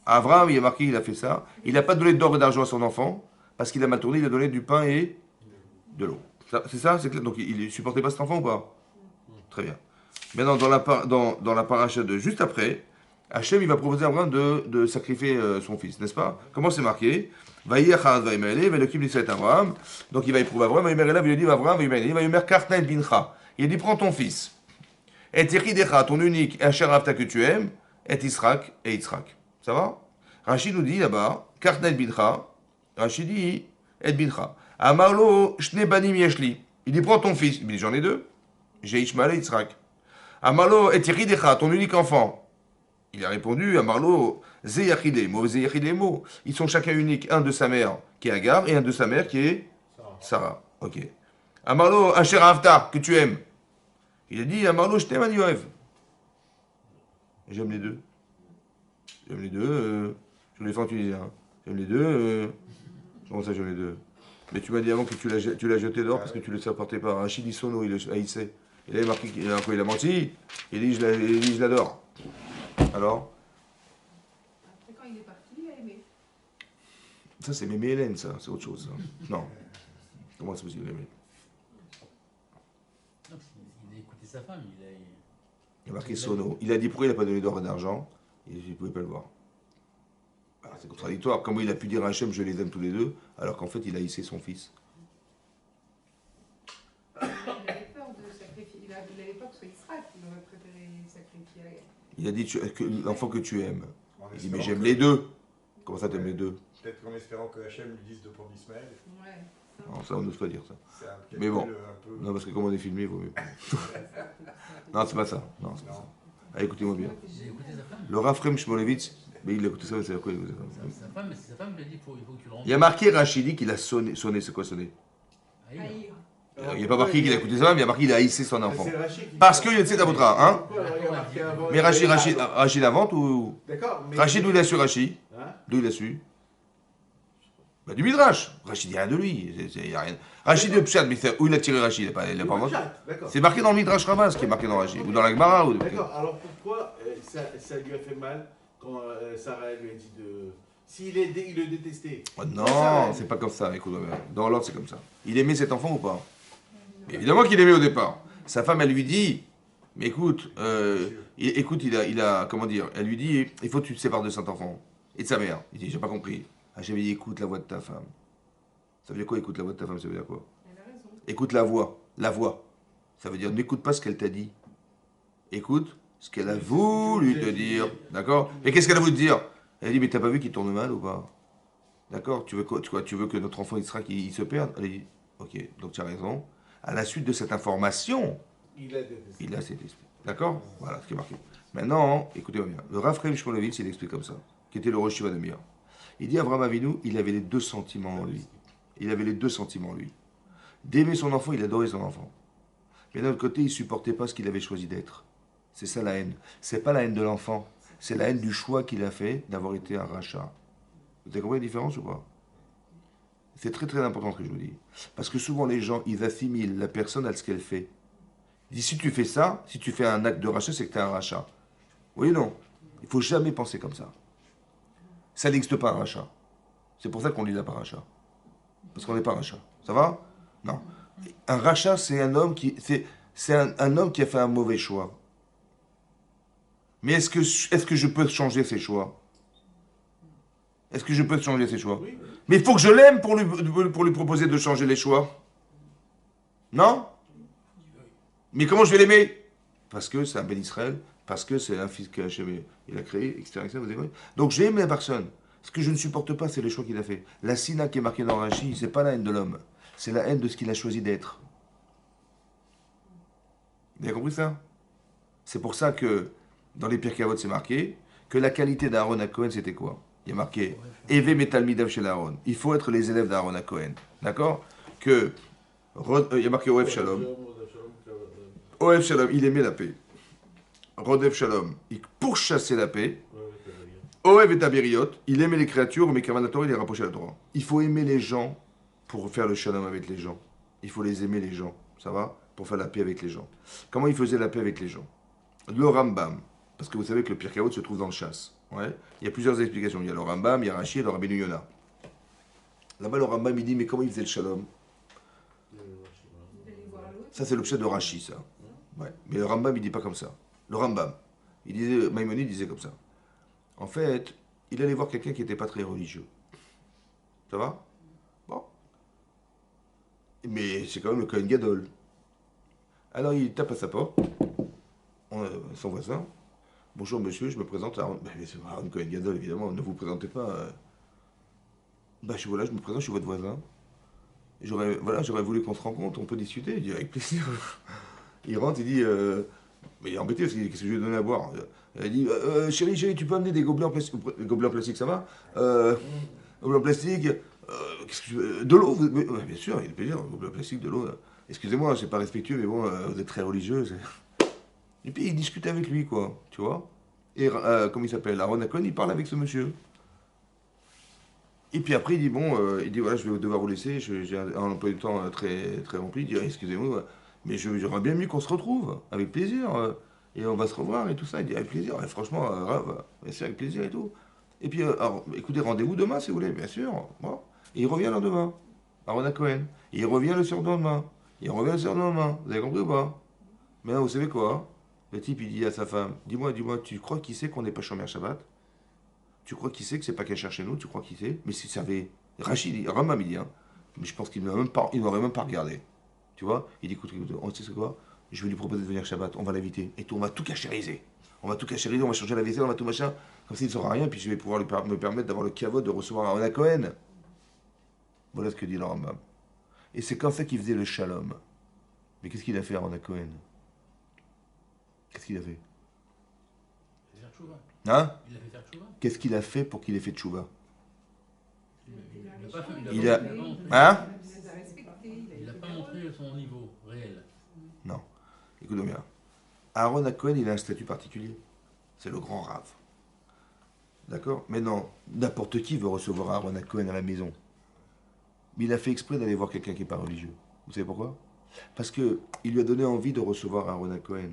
Avraham, il est marqué, il a fait ça. Il n'a pas donné d'or et d'argent à son enfant, parce qu'il a mal tourné, il a donné du pain et de l'eau. C'est ça? C'est clair. Donc il ne supportait pas cet enfant ou pas? Très bien. Maintenant, dans la paracha de juste après, Hachem, il va proposer à Abraham de sacrifier son fils, n'est-ce pas? Comment c'est marqué? Donc il va éprouver Abraham, il lui dit Abraham, il a dit prends ton fils, et ton unique, un cher Avta que tu aimes, et Israq et Yitzhak. Ça va? Rachid nous dit là-bas, Kartnel bincha, Rachid dit, et bincha. Amarlo, shne banim yeshli. Il dit prends ton fils, il dit j'en ai deux, j'ai Ishmael et Yitzhak. Amarlo, et ton unique enfant. Il a répondu à Marlo, Zeyachidemo. Ils sont chacun uniques, un de sa mère qui est Agar et un de sa mère qui est Sarah. Ok. À Marlo, un cher Avta que tu aimes. Il a dit à Marlo, je t'aime, Yoev. J'aime les deux. J'aime les deux. Je les fais en tunisien. J'aime les deux. Comment ça, j'aime les deux? Mais tu m'as dit avant que tu l'as jeté dehors parce que tu le supportais pas. Rachid Sono, il le haïssait. Il avait marqué qu'il a menti. Il dit je l'adore. Alors? Après, quand il est parti, il a aimé. Ça, c'est Mémé Hélène, ça. C'est autre chose. Ça. Non. Comment c'est possible, Mémé? Non, il a écouté sa femme. Il a marqué sono. Il a dit pourquoi il n'a pas donné d'or et d'argent. Il ne pouvait pas le voir. Alors, c'est contradictoire. Comment il a pu dire à Hachem je les aime tous les deux, alors qu'en fait il a hissé son fils. Il avait peur de sacrifier. Il avait peur que ce soit Israël. Il aurait préféré sacrifier. Il a dit l'enfant que tu aimes. En Il dit mais espérant j'aime que- les deux. Comment ça t'aimes les deux? Peut-être qu'en espérant que Hachem lui dise de prendre Ismaël. Ouais. Ça. Non, ça on n'ose pas dire ça. C'est un calcul Mais bon. un peu. Non, parce que comme on est filmé, il vaut mieux. Non, c'est pas ça. Non, c'est pas ça. Ah, écoutez-moi bien. J'ai écouté sa femme. Le Raphaël Shmolevitz, mais il a écouté ça, mais c'est quoi il écoutait ça? Sa femme lui a dit il faut que tu le rendes. Il y a marqué Rachidi qu'il a sonné. Sonné, c'est quoi sonner? Haïr. Haïr. Il n'y a pas marqué qu'il a écouté ça, mais il y a marqué qu'il a hissé son enfant. C'est Rachid qui Parce dit que c'est Dabotra, hein? Pourquoi alors il a marqué avant Mais Rachid invente ou. D'accord, mais. Rachid, d'où il a su Rachid? Hein? D'où il a su? Bah, du Midrash. Rachid, il n'y a rien de lui. Il y a rien. Rachid de Pshat, mais où il a tiré Rachid? Il n'a pas inventé. D'accord. C'est marqué dans le Midrash Rabbin, ce qui est marqué dans Rachid. Ou dans la Gemara. Ou... D'accord, alors pourquoi ça lui a fait mal quand Sarah lui a dit de. S'il il le détestait. Oh non, c'est pas comme ça. Écoute, dans l'ordre, c'est comme ça. Il aimait cet enfant ou pas? Évidemment qu'il aimait au départ. Sa femme, elle lui dit, mais écoute, il a, comment dire, elle lui dit, il faut que tu te sépares de cet enfant et de sa mère. Il dit, j'ai pas compris. Ah, j'avais dit, écoute la voix de ta femme. Ça veut dire quoi, écoute la voix de ta femme? Ça veut dire quoi? Elle a raison. Écoute la voix. La voix. Ça veut dire, n'écoute pas ce qu'elle t'a dit. Écoute ce qu'elle a voulu te dire. D'accord? Et qu'est-ce qu'elle a voulu te dire? Elle dit, mais t'as pas vu qu'il tourne mal ou pas? D'accord? Tu veux quoi? Tu veux que notre enfant Israël il se perde? Elle dit, ok, donc tu as raison. À la suite de cette information, Il a détesté. il a cet esprit. D'accord? Voilà ce qui est marqué. Maintenant, écoutez-moi bien. Le Rav Chaim Shmulevitz, il explique comme ça, qui était le Rosh Yeshiva de Mir. Il dit Avraham Avinu, il avait les deux sentiments en lui. Il avait les deux sentiments en lui. D'aimer son enfant, il adorait son enfant. Mais d'un autre côté, il ne supportait pas ce qu'il avait choisi d'être. C'est ça la haine. C'est pas la haine de l'enfant, c'est la haine du choix qu'il a fait d'avoir été un rachat. Vous avez compris la différence ou pas? C'est très très important ce que je vous dis. Parce que souvent les gens, ils assimilent la personne à ce qu'elle fait. Ils disent, si tu fais ça, si tu fais un acte de rachat, c'est que tu es un rachat. Oui, non. Il ne faut jamais penser comme ça. Ça n'existe pas un rachat. C'est pour ça qu'on lit la paracha. Parce qu'on n'est pas un rachat. Ça va? Non. Un rachat, c'est un homme qui... C'est un homme qui a fait un mauvais choix. Mais est-ce que je peux changer ses choix? Est-ce que je peux changer ses choix? Oui. Mais il faut que je l'aime pour lui proposer de changer les choix. Non? Mais comment je vais l'aimer? Parce que c'est un Ben Israël, parce que c'est un fils qu'Hachem il a créé, etc. etc. Vous avez compris. Donc j'aime la personne. Ce que je ne supporte pas, c'est les choix qu'il a fait. La sina qui est marquée dans Rashi, c'est pas la haine de l'homme. C'est la haine de ce qu'il a choisi d'être. Vous avez compris ça? C'est pour ça que dans les Pirkei Avot, c'est marqué que la qualité d'Aaron à Cohen, c'était quoi? Il y a marqué Eve Metalmidav chez Aaron. Il faut être les élèves d'Aaron à Cohen. D'accord? Que il y a marqué Oev Shalom. Oev Shalom, il aimait la paix. Rodev Shalom, il pourchassait la paix. Oev et Taberiot, il aimait les créatures, mais Kavanator, il les rapprochait à la Torah. Il faut aimer les gens pour faire le shalom avec les gens. Il faut les aimer les gens, ça va? Pour faire la paix avec les gens. Comment il faisait la paix avec les gens? Le Rambam, parce que vous savez que le Pirkei Avot se trouve dans le Chasse. Ouais. Il y a plusieurs explications. Il y a le Rambam, il y a Rashi et le Rabbeinu Yonah. Là-bas, le Rambam, il dit, mais comment il faisait le shalom? D'aller voir l'autre. Ça, c'est l'objet de Rashi, ça. Ouais. Mais le Rambam, il dit pas comme ça. Le Rambam, il disait, Maïmonide disait comme ça. En fait, il allait voir quelqu'un qui n'était pas très religieux. Ça va? Bon. Mais c'est quand même le Kohen Gadol. Alors il tape à sa porte, son voisin. Bonjour monsieur, je me présente à Aaron. C'est Aaron Kohen Gadol, évidemment, ne vous présentez pas. Je me présente, je suis votre voisin. J'aurais voulu qu'on se rencontre, on peut discuter. Il dit avec plaisir. Il rentre, il dit. Mais il est embêté parce qu'il dit qu'est-ce que je lui ai donné à boire. Il dit chérie, tu peux amener des gobelets en plastique. Des gobelets en plastique, ça va? Gobelets en plastique. Qu'est-ce que tu veux? De l'eau? Bien sûr, il est plaisir, gobelets en plastique, de l'eau. Excusez-moi, c'est pas respectueux, mais bon, vous êtes très religieux. Et puis il discute avec lui, quoi, tu vois. Et comment il s'appelle? Aaron Cohen, il parle avec ce monsieur. Et puis après, il dit voilà, je vais devoir vous laisser, j'ai un emploi du temps très, très rempli. Il dit, excusez-moi, mais j'aurais bien mieux qu'on se retrouve, avec plaisir. Et on va se revoir et tout ça. Il dit, avec plaisir, ouais, franchement, grave, bien sûr, avec plaisir et tout. Et puis, alors, écoutez, rendez-vous demain, si vous voulez, bien sûr. Bon. Et il revient le lendemain, Aaron Cohen. Et il revient le surlendemain. Il revient le surlendemain. Vous avez compris ou pas? Mais là, vous savez quoi? Le type, il dit à sa femme, dis-moi, tu crois qu'il sait qu'on n'est pas chômeur Shabbat? Tu crois qu'il sait que c'est pas Kacher chez nous? Tu crois qu'il sait? Mais s'il savait, Rachid, Ramam, il dit, hein, mais je pense qu'il n'aurait même pas regardé. Tu vois? Il dit, écoute, on sait c'est quoi? Je vais lui proposer de venir Shabbat, on va l'inviter. Et tout, on va tout cachériser. On va tout cachériser, on va changer la vaisselle, on va tout machin. Comme ça, il ne saura rien, puis je vais pouvoir me permettre d'avoir le kavod de recevoir Aaron Cohen. Voilà ce que dit le Rambam. Et c'est comme ça qu'il faisait le shalom. Mais qu'est-ce qu'il a fait Aaron Cohen? Qu'est-ce qu'il a fait? Il a fait faire tchouva. Hein? Il a fait faire tchouva. Qu'est-ce qu'il a fait pour qu'il ait fait tchouva? Il n'a pas fait. Il a- pas montré- Hein? Il les a respectés. Il n'a pas montré son niveau réel. Non. Écoute bien. Aaron Cohen, il a un statut particulier. C'est le grand rave. D'accord? Mais non, n'importe qui veut recevoir Aaron Cohen à la maison. Mais il a fait exprès d'aller voir quelqu'un qui n'est pas religieux. Vous savez pourquoi? Parce qu'il lui a donné envie de recevoir Aaron Cohen.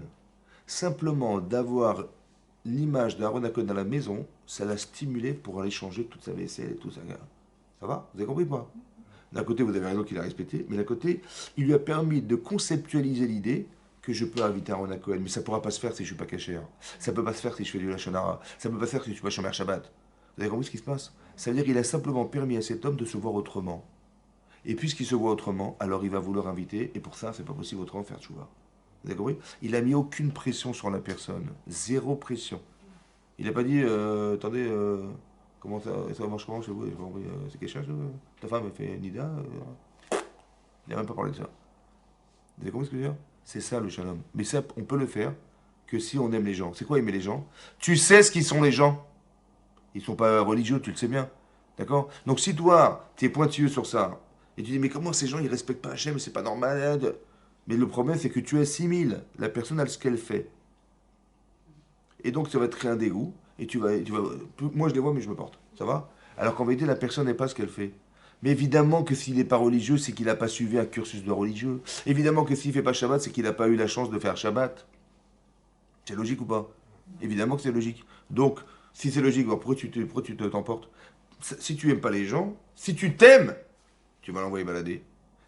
Simplement d'avoir l'image d'Aaron Cohen dans la maison, ça l'a stimulé pour aller changer toute sa vaisselle et tout ça. Ça va? Vous avez compris pas? D'un côté, vous avez raison qu'il a respecté, mais d'un côté, il lui a permis de conceptualiser l'idée que je peux inviter Aaron Cohen, mais ça ne pourra pas se faire si je ne suis pas caché. Ça ne peut pas se faire si je fais du Lachonara. Ça ne peut pas se faire si je ne suis pas Shomer Shabbat. Vous avez compris ce qui se passe? Ça veut dire qu'il a simplement permis à cet homme de se voir autrement. Et puisqu'il se voit autrement, alors il va vouloir inviter, et pour ça, c'est pas possible autrement de faire tchouva. Vous avez compris? Il n'a mis aucune pression sur la personne. Zéro pression. Il n'a pas dit, attendez, comment ça marche comment chez vous? J'ai pas compris, c'est quelque chose? Ta femme, elle fait Nida? Il n'a même pas parlé de ça. Vous avez compris ce que je veux dire? C'est ça le shalom. Mais ça, on peut le faire que si on aime les gens. C'est quoi aimer les gens? Tu sais ce qu'ils sont les gens. Ils ne sont pas religieux, tu le sais bien. D'accord? Donc si toi, tu es pointilleux sur ça, et tu dis, mais comment ces gens, ils respectent pas Hachem, c'est pas normal. Mais le problème, c'est que tu assimiles la personne à ce qu'elle fait. Et donc, ça va te créer un dégoût. Et moi, je les vois, mais je me porte. Ça va? Alors qu'en vérité, la personne n'est pas ce qu'elle fait. Mais évidemment que s'il n'est pas religieux, c'est qu'il n'a pas suivi un cursus de religieux. Évidemment que s'il ne fait pas Shabbat, c'est qu'il n'a pas eu la chance de faire Shabbat. C'est logique ou pas? Évidemment que c'est logique. Donc, si c'est logique, alors pourquoi tu t'emportes? Si tu n'aimes pas les gens, si tu t'aimes, tu vas l'envoyer balader.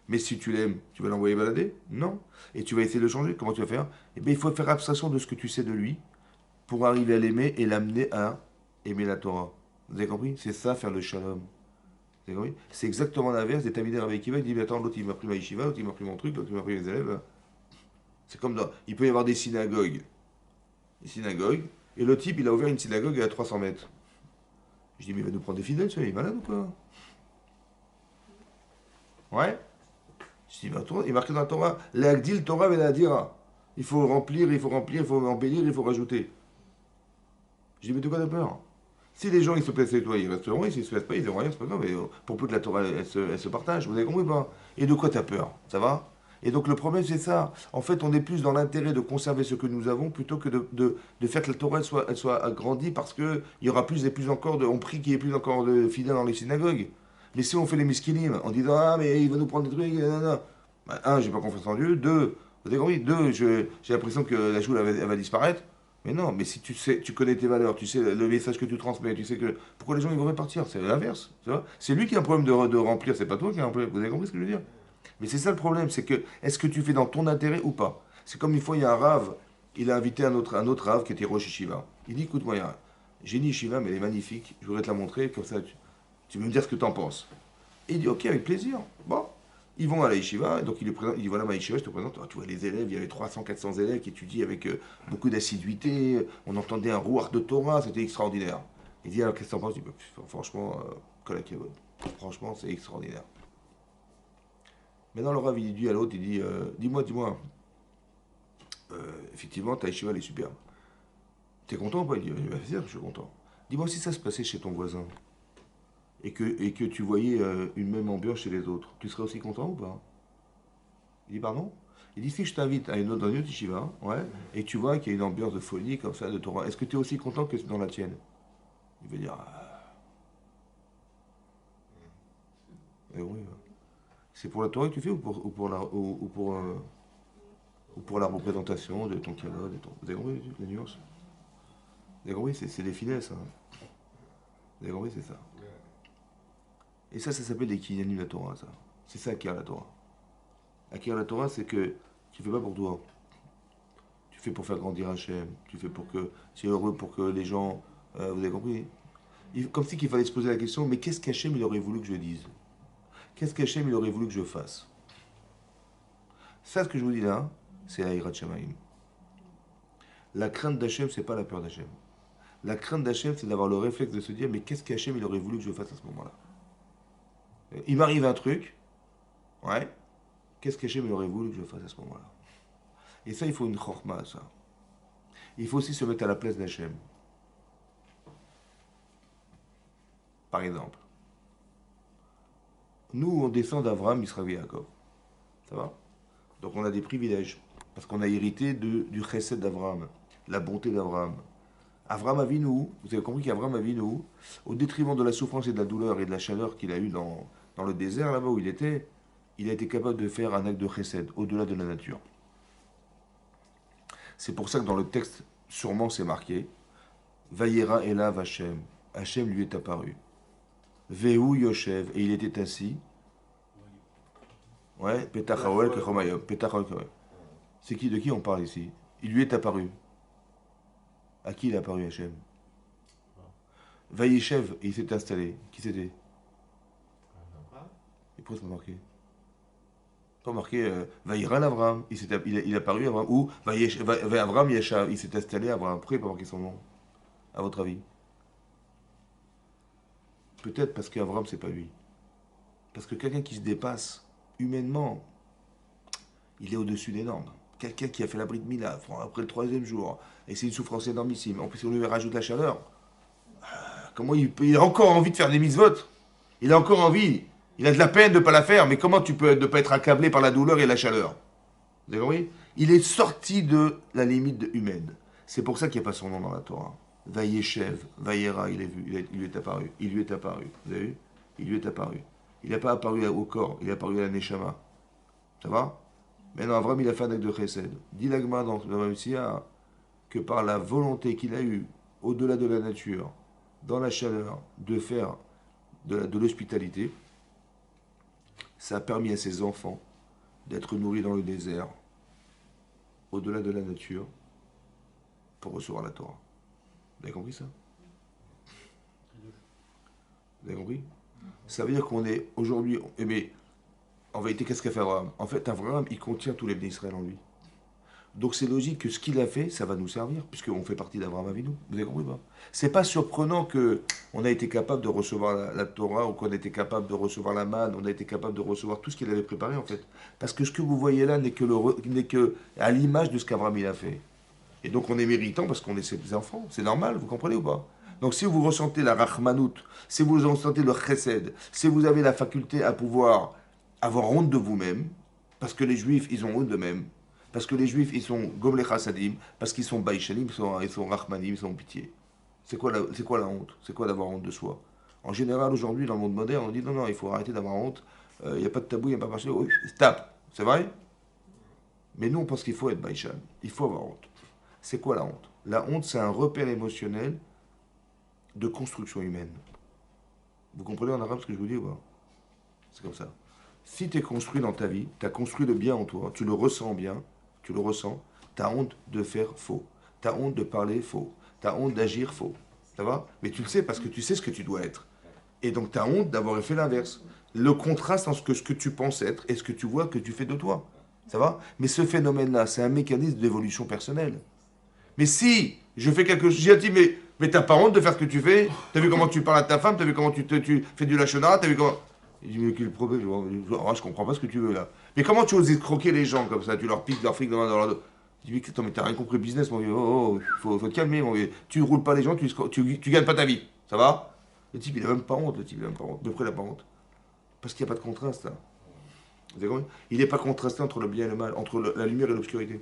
Mais si tu l'aimes, tu vas l'envoyer balader? Non. Et tu vas essayer de le changer. Comment tu vas faire? Eh bien, il faut faire abstraction de ce que tu sais de lui pour arriver à l'aimer et l'amener à aimer la Torah. Vous avez compris? C'est ça, faire le shalom. Vous avez compris? C'est exactement l'inverse des Talmidei Rabbi Akiva. Il dit, mais attends, l'autre il m'a pris ma yeshiva, l'autre il m'a pris mon truc, l'autre il m'a pris les élèves. C'est comme dans... Il peut y avoir des synagogues. Des synagogues. Et le type, il a ouvert une synagogue à 300 mètres. Je dis, mais il va nous prendre des fidèles, tu vois, il est malade ou quoi? Ouais. Je dis, il est marqué dans la Torah, l'agdil Torah veladira. Il faut remplir, il faut embellir, il faut rajouter. Je dis, mais de quoi t'as peur? Si les gens ils se plaisent avec toi, ils resteront, et s'ils se plaisent pas, ils n'auront rien, c'est pas grave. Mais pour peu que la Torah, elle se partage, vous avez compris pas? Et de quoi t'as peur? Ça va? Et donc le problème c'est ça. En fait, on est plus dans l'intérêt de conserver ce que nous avons plutôt que de faire que la Torah elle soit agrandie parce qu'il y aura plus et plus encore on prie qu'il y ait plus encore de fidèles dans les synagogues. Mais si on fait les miskinim en disant ah mais il va nous prendre des trucs, non, non. Ben, un, j'ai pas confiance en Dieu. Deux, vous avez compris? Deux, j'ai l'impression que la joue elle va disparaître. Mais non, mais si tu sais, tu connais tes valeurs, tu sais le message que tu transmets, tu sais que pourquoi les gens ils vont répartir? C'est l'inverse, tu vois? C'est lui qui a un problème de remplir, c'est pas toi qui a un problème. Vous avez compris ce que je veux dire? Mais c'est ça le problème, c'est que est-ce que tu fais dans ton intérêt ou pas? C'est comme une fois, il y a un rave, il a invité un autre rave qui était Rosh Yeshiva. Il dit, écoute-moi, j'ai une yeshiva, mais elle est magnifique, je voudrais te la montrer, comme ça tu veux me dire ce que tu en penses. Et il dit, ok, avec plaisir. Bon, ils vont à la yeshiva, donc il lui présente, il dit, voilà ma yeshiva, je te présente. Oh, tu vois les élèves, il y avait 300, 400 élèves qui étudient avec beaucoup d'assiduité, on entendait un rouar de Torah, c'était extraordinaire. Il dit, alors qu'est-ce que tu en penses? Il dit, bah, franchement, franchement, c'est extraordinaire. Maintenant, le Rav, il dit à l'autre, il dit, dis-moi, effectivement, ta yeshiva, elle est superbe. T'es content ou pas? Il dit, bien sûr, je suis content. Dis-moi si ça se passait chez ton voisin et que tu voyais une même ambiance chez les autres, tu serais aussi content ou pas? Il dit, pardon? Il dit, si je t'invite dans une autre yeshiva, ouais, et tu vois qu'il y a une ambiance de folie comme ça, de Torah, est-ce que tu es aussi content que dans la tienne? Il veut dire, oui, ouais. C'est pour la Torah que tu fais ou pour la représentation de ton kavod, vous avez compris la nuance? Vous avez compris? C'est des finesses. Hein. Vous avez compris? C'est ça. Et ça s'appelle des kinyanim la Torah, ça. C'est ça acquérir la Torah. Acquérir la Torah, c'est que tu fais pas pour toi. Tu Tu fais pour faire grandir Hachem. Tu fais pour que tu es heureux pour que les gens. Vous avez compris? Comme si qu'il fallait se poser la question, mais qu'est-ce qu'Hachem il aurait voulu que je dise? Qu'est-ce qu'Hachem il aurait voulu que je fasse? Ça, ce que je vous dis là, c'est la Hirat Shamaim. La crainte d'Hachem, c'est pas la peur d'Hachem. La crainte d'Hachem, c'est d'avoir le réflexe de se dire, mais qu'est-ce qu'Hachem il aurait voulu que je fasse à ce moment-là? Il m'arrive un truc, ouais, qu'est-ce qu'Hachem il aurait voulu que je fasse à ce moment-là? Et ça, il faut une chorma, ça. Il faut aussi se mettre à la place d'Hachem. Par exemple, nous, on descend d'Avraham, Israël et Jacob. Ça va? Donc on a des privilèges, parce qu'on a hérité du chesed d'Avraham, la bonté d'Avraham. Avraham Avinu, vous avez compris qu'Avraham Avinu, au détriment de la souffrance et de la douleur et de la chaleur qu'il a eu dans le désert, là-bas où il a été capable de faire un acte de chesed, au-delà de la nature. C'est pour ça que dans le texte, sûrement c'est marqué, Vayera Elav Hashem, Hashem lui est apparu. Vehu Yoshev, et il était assis. Ouais, Petach Haoel Kechomayom, Petach Haoel Kechomayom. C'est qui, de qui on parle ici? Il lui est apparu. À qui il est apparu Hachem? Vayeshev, et il s'est installé. Qui c'était? Et pourquoi c'est pas marqué? Pas marqué Vayiran Avram, il est apparu Avram, ou Avram Yeshav, il s'est installé Avram. Pourquoi il n'a pas marqué son nom? À votre avis? Peut-être parce qu'Avram c'est pas lui. Parce que quelqu'un qui se dépasse humainement, il est au-dessus des normes. Quelqu'un qui a fait la bride Mila après le 3e jour, et c'est une souffrance énormissime. En plus, on lui rajoute la chaleur. Comment il a encore envie de faire des mitzvot? Il a encore envie. Il a de la peine de ne pas la faire. Mais comment tu peux ne pas être accablé par la douleur et la chaleur? Vous avez compris? Il est sorti de la limite humaine. C'est pour ça qu'il n'y a pas son nom dans la Torah. Vayeshev, Vayera, il est vu, il lui est apparu. Il lui est apparu. Vous avez vu? Il lui est apparu. Il n'a pas apparu au corps, il est apparu à la Neshama. Ça va? Maintenant, Avram, il a fait un acte de chesed. Dit l'Agma dans le Mamsia que par la volonté qu'il a eue, au-delà de la nature, dans la chaleur, de faire de l'hospitalité, ça a permis à ses enfants d'être nourris dans le désert, au-delà de la nature, pour recevoir la Torah. Vous avez compris ça? Vous avez compris? Ça veut dire qu'on est aujourd'hui... Mais en vérité, qu'est-ce qu'a fait Abraham? En fait, Abraham, il contient tous les bénis d'Israël en lui. Donc c'est logique que ce qu'il a fait, ça va nous servir, puisqu'on fait partie d'Abraham Avinu. Vous avez compris pas? C'est pas surprenant qu'on a été capable de recevoir la Torah, ou qu'on a été capable de recevoir la manne, on a été capable de recevoir tout ce qu'il avait préparé en fait. Parce que ce que vous voyez là n'est que à l'image de ce qu'Abraham il a fait. Et donc on est méritant parce qu'on est ses enfants. C'est normal, vous comprenez ou pas? Donc si vous ressentez la rachmanout, si vous ressentez le chesed, si vous avez la faculté à pouvoir avoir honte de vous-même, parce que les juifs, ils ont honte d'eux-mêmes, parce que les juifs, ils sont gomle chassadim, parce qu'ils sont baïchalim, ils sont rachmanim, ils ont pitié. C'est quoi la honte? C'est quoi d'avoir honte de soi? En général, aujourd'hui, dans le monde moderne, on dit non, il faut arrêter d'avoir honte, il n'y a pas de tabou, il n'y a pas de oui, tape, c'est vrai? Mais nous, on pense qu'il faut être baïchal, il faut avoir honte. C'est quoi la honte? La honte, c'est un repère émotionnel de construction humaine. Vous comprenez en arabe ce que je vous dis ou pas? C'est comme ça. Si tu es construit dans ta vie, tu as construit le bien en toi, tu le ressens bien, tu le ressens, tu as honte de faire faux, tu as honte de parler faux, tu as honte d'agir faux. Ça va? Mais tu le sais parce que tu sais ce que tu dois être. Et donc tu as honte d'avoir fait l'inverse. Le contraste entre ce que tu penses être et ce que tu vois que tu fais de toi. Ça va? Mais ce phénomène-là, c'est un mécanisme d'évolution personnelle. Mais si je fais quelque chose, j'ai dit, mais t'as pas honte de faire ce que tu fais? T'as vu comment tu parles à ta femme? T'as vu comment tu fais du lachonara? T'as vu comment... Il dit, mais quel problème? Je comprends pas ce que tu veux là. Mais comment tu oses croquer les gens comme ça? Tu leur piques leur fric dans leur dos. Il dit, mais attends, mais t'as rien compris le business, mon vieux. Faut te calmer, mon vieux. Tu roules pas les gens, tu gagnes pas ta vie. Ça va? Le type, il a même pas honte, il a pas honte. Parce qu'il n'y a pas de contraste là. Vous avez compris? Il n'est pas contrasté entre le bien et le mal, entre la lumière et l'obscurité.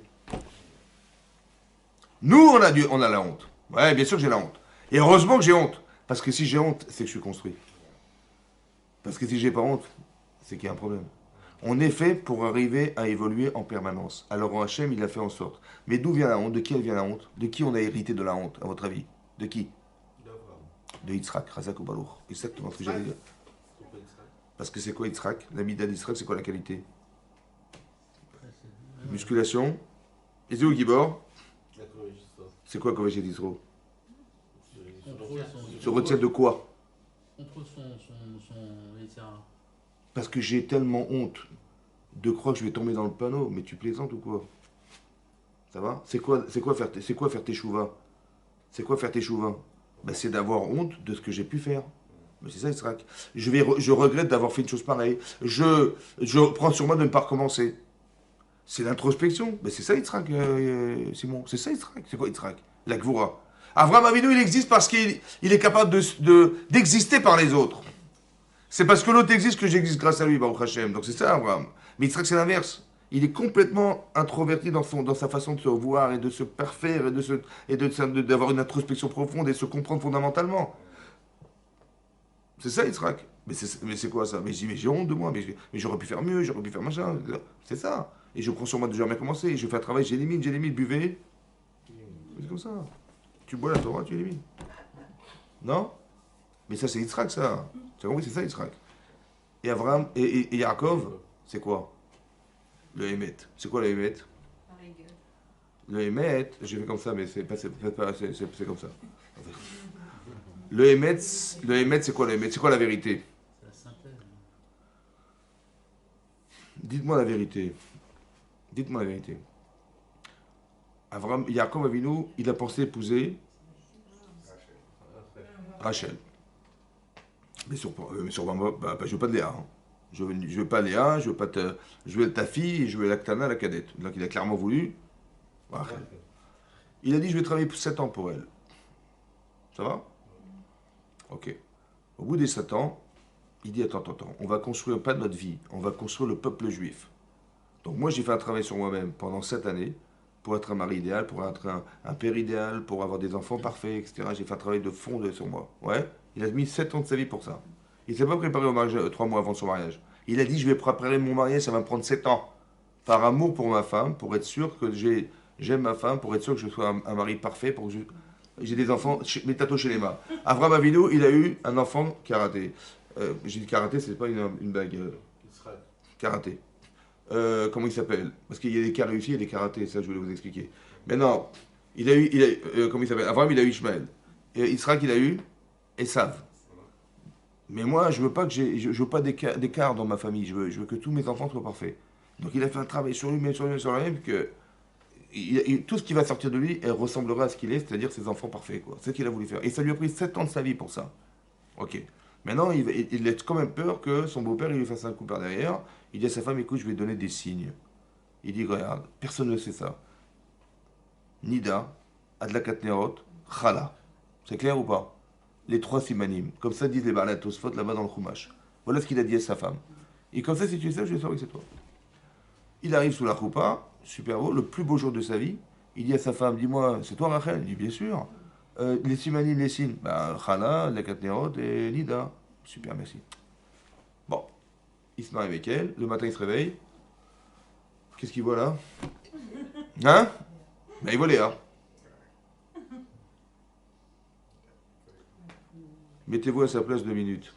Nous, on a la honte. Ouais, bien sûr que j'ai la honte. Et heureusement que j'ai honte. Parce que si j'ai honte, c'est que je suis construit. Parce que si j'ai pas honte, c'est qu'il y a un problème. On est fait pour arriver à évoluer en permanence. Alors Hachem, il a fait en sorte. Mais d'où vient la honte? De qui elle vient la honte? De qui on a hérité de la honte, à votre avis? De qui? De Yitzhak, Razak ou Baruch. Exactement ce que j'allais dire. Parce que c'est quoi Yitzhak? La mida d'Yitzhak, c'est quoi la qualité? Musculation. Et c'est où Gibor? C'est quoi Kovesh Yisro? Contrôle Se retient de quoi? Contre son Yitzhara. Parce que j'ai tellement honte de croire que je vais tomber dans le panneau. Mais tu plaisantes ou quoi? Ça va? C'est quoi faire tes chouvas? C'est quoi faire tes chouvas? Ben, c'est d'avoir honte de ce que j'ai pu faire. Mais c'est ça, Yitzhak. Je regrette d'avoir fait une chose pareille. Je prends sur moi de ne pas recommencer. C'est l'introspection. Mais c'est ça, Yitzhak, Simon. C'est ça, Yitzhak. C'est quoi, Yitzhak? La Gvura. Avraham Avinu, il existe parce qu'il est capable d'exister par les autres. C'est parce que l'autre existe que j'existe grâce à lui, Baruch Hashem. Donc c'est ça, Abraham. Mais Yitzhak, c'est l'inverse. Il est complètement introverti dans sa façon de se voir et de se parfaire et d'avoir une introspection profonde et de se comprendre fondamentalement. C'est ça, Yitzhak. Mais c'est quoi ça? Mais j'ai honte de moi. Mais j'aurais pu faire mieux, j'aurais pu faire machin. C'est ça. Et je prends sur moi de jamais commencer. Et je fais un travail, j'élimine, buvez. C'est comme ça. Tu bois la Torah, tu élimines. Non? Mais ça, c'est Yitzhak, ça. Tu as compris? C'est ça, Yitzhak. Et Abraham et Yaakov, c'est quoi? Le Hémet. C'est quoi le Hémet? Le Hémet, j'ai fait comme ça, mais c'est comme ça. Le Hémet, c'est quoi le Hémet? C'est quoi la vérité? C'est la synthèse. Dites-moi la vérité. Dites-moi la vérité. Yaakov Avinu, il a pensé épouser Rachel. Mais sur moi, je veux pas de Léa. Hein. Je veux pas Léa, je veux ta fille et je veux l'Aktana, la cadette. Donc il a clairement voulu Rachel. Il a dit, je vais travailler 7 ans pour elle. Ça va? Ok. Au bout des 7 ans, il dit, attends, on va construire pas notre vie, on va construire le peuple juif. Donc moi, j'ai fait un travail sur moi-même pendant 7 années, pour être un mari idéal, pour être un père idéal, pour avoir des enfants parfaits, etc. J'ai fait un travail de fond sur moi. Ouais. Il a mis 7 ans de sa vie pour ça. Il ne s'est pas préparé au mariage 3 mois avant son mariage. Il a dit, je vais préparer mon mariage, ça va me prendre 7 ans. Par amour pour ma femme, pour être sûr que j'aime ma femme, pour être sûr que je sois un mari parfait, pour que j'ai des enfants, mes tatos chez les mains. Avraham Avinu, il a eu un enfant karaté. J'ai dit karaté, c'est pas une blague. Karaté. Comment il s'appelle? Parce qu'il y a des cas réussis et des karatés, ça je voulais vous expliquer. Mais non, comment il s'appelle? Avraham, il a eu Ishmaël. Et Israël, il a eu Esav. Mais moi, je veux pas d'écart dans ma famille. Je veux que tous mes enfants soient parfaits. Donc il a fait un travail sur lui-même, que tout ce qui va sortir de lui, elle ressemblera à ce qu'il est, c'est-à-dire ses enfants parfaits, quoi. C'est ce qu'il a voulu faire. Et ça lui a pris 7 ans de sa vie pour ça. Ok. Maintenant, il a quand même peur que son beau-père, il lui fasse un coup par derrière. Il dit à sa femme, écoute, je vais donner des signes. Il dit, regarde, personne ne sait ça. Nida, Adlakat Nerot, Chala. C'est clair ou pas? Les 3 simanim. Comme ça disent les Baalat Tosfot là-bas dans le Chumash. Voilà ce qu'il a dit à sa femme. Et comme ça, si tu sais, je vais savoir que c'est toi. Il arrive sous la choupa, super beau, le plus beau jour de sa vie. Il dit à sa femme, dis-moi, c'est toi Rachel? Il dit, bien sûr. Les simanim, les signes. Chala, Adlakat Nerot et Nida. Super, merci. Bon. Il se marie avec elle. Le matin, il se réveille. Qu'est-ce qu'il voit là? Hein? Ben, il voit Léa. Mettez-vous à sa place 2 minutes.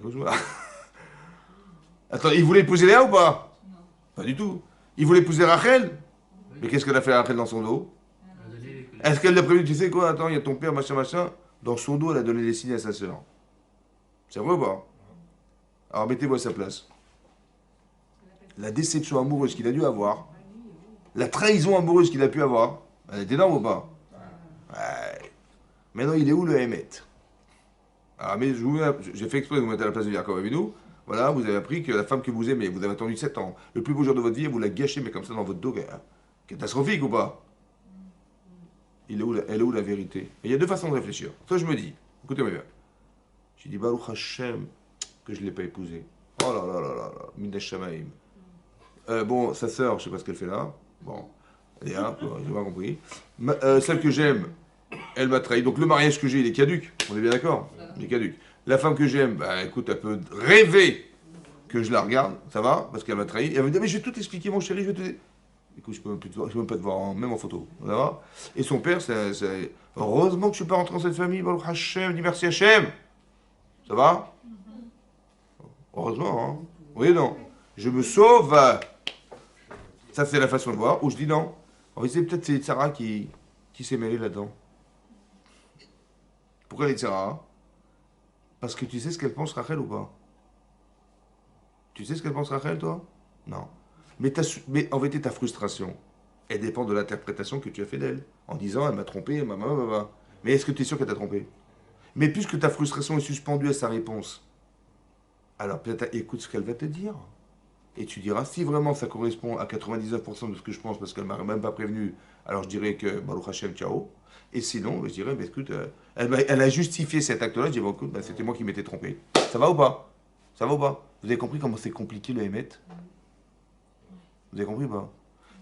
Cauchemar. Attends, il voulait épouser Léa ou pas? Non. Pas du tout. Il voulait épouser Rachel? Oui. Mais qu'est-ce qu'elle a fait Rachel dans son dos? Est-ce qu'elle l'a prévu? Tu sais quoi? Attends, il y a ton père, machin. Dans son dos, elle a donné des signes à sa sœur. C'est vrai ou pas? Alors mettez-vous à sa place. La déception amoureuse qu'il a dû avoir, la trahison amoureuse qu'il a pu avoir, elle est énorme ou pas? Ouais. Maintenant, il est où le Hémet? Alors, mais j'ai fait exprès de vous mettre à la place de Yaakov Avinu. Voilà, vous avez appris que la femme que vous aimez, vous avez attendu 7 ans, le plus beau jour de votre vie, vous la gâchez, mais comme ça dans votre dos, catastrophique ou pas? Elle est où la vérité? Et il y a 2 façons de réfléchir. Soit je me dis, écoutez-moi bien, je dis Baruch Hashem que je ne l'ai pas épousée. Oh là là là là là, Mindash Shamaim. Bon, sa sœur, je ne sais pas ce qu'elle fait là. Bon, Léa, j'ai pas compris. Celle que j'aime, elle m'a trahi. Donc le mariage que j'ai, il est caduc. On est bien d'accord? Il est caduc. La femme que j'aime, bah écoute, elle peut rêver que je la regarde, ça va, parce qu'elle m'a trahi. Et elle me dit, mais je vais tout expliquer, mon chéri, je vais tout. Écoute, je peux même pas te voir, même en photo. Ça va? Et son père, c'est. Heureusement que je ne suis pas rentré dans cette famille, Baruch Hashem, dis merci Hashem. Ça va? Heureusement, hein? Oui, non. Je me sauve. Ça, c'est la façon de voir. Ou je dis non. En fait, peut-être c'est Sarah qui Qui s'est mêlé là-dedans? Pourquoi les Tzara? Parce que tu sais ce qu'elle pense Rachel ou pas? Tu sais ce qu'elle pense Rachel, toi? Non. Mais en vérité, ta frustration, elle dépend de l'interprétation que tu as fait d'elle. En disant, elle m'a trompé, elle m'a. Mais est-ce que tu es sûr qu'elle t'a trompé? Mais puisque ta frustration est suspendue à sa réponse, alors peut-être écoute ce qu'elle va te dire. Et tu diras, si vraiment ça correspond à 99% de ce que je pense, parce qu'elle m'a même pas prévenu, alors je dirais que Baruch Hashem, ciao. Et sinon, je dirais, bah, écoute, elle a justifié cet acte-là, je dis, bon, écoute, bah, c'était moi qui m'étais trompé. Ça va ou pas? Ça va ou pas? Vous avez compris comment c'est compliqué le Hémet? Vous avez compris ou pas?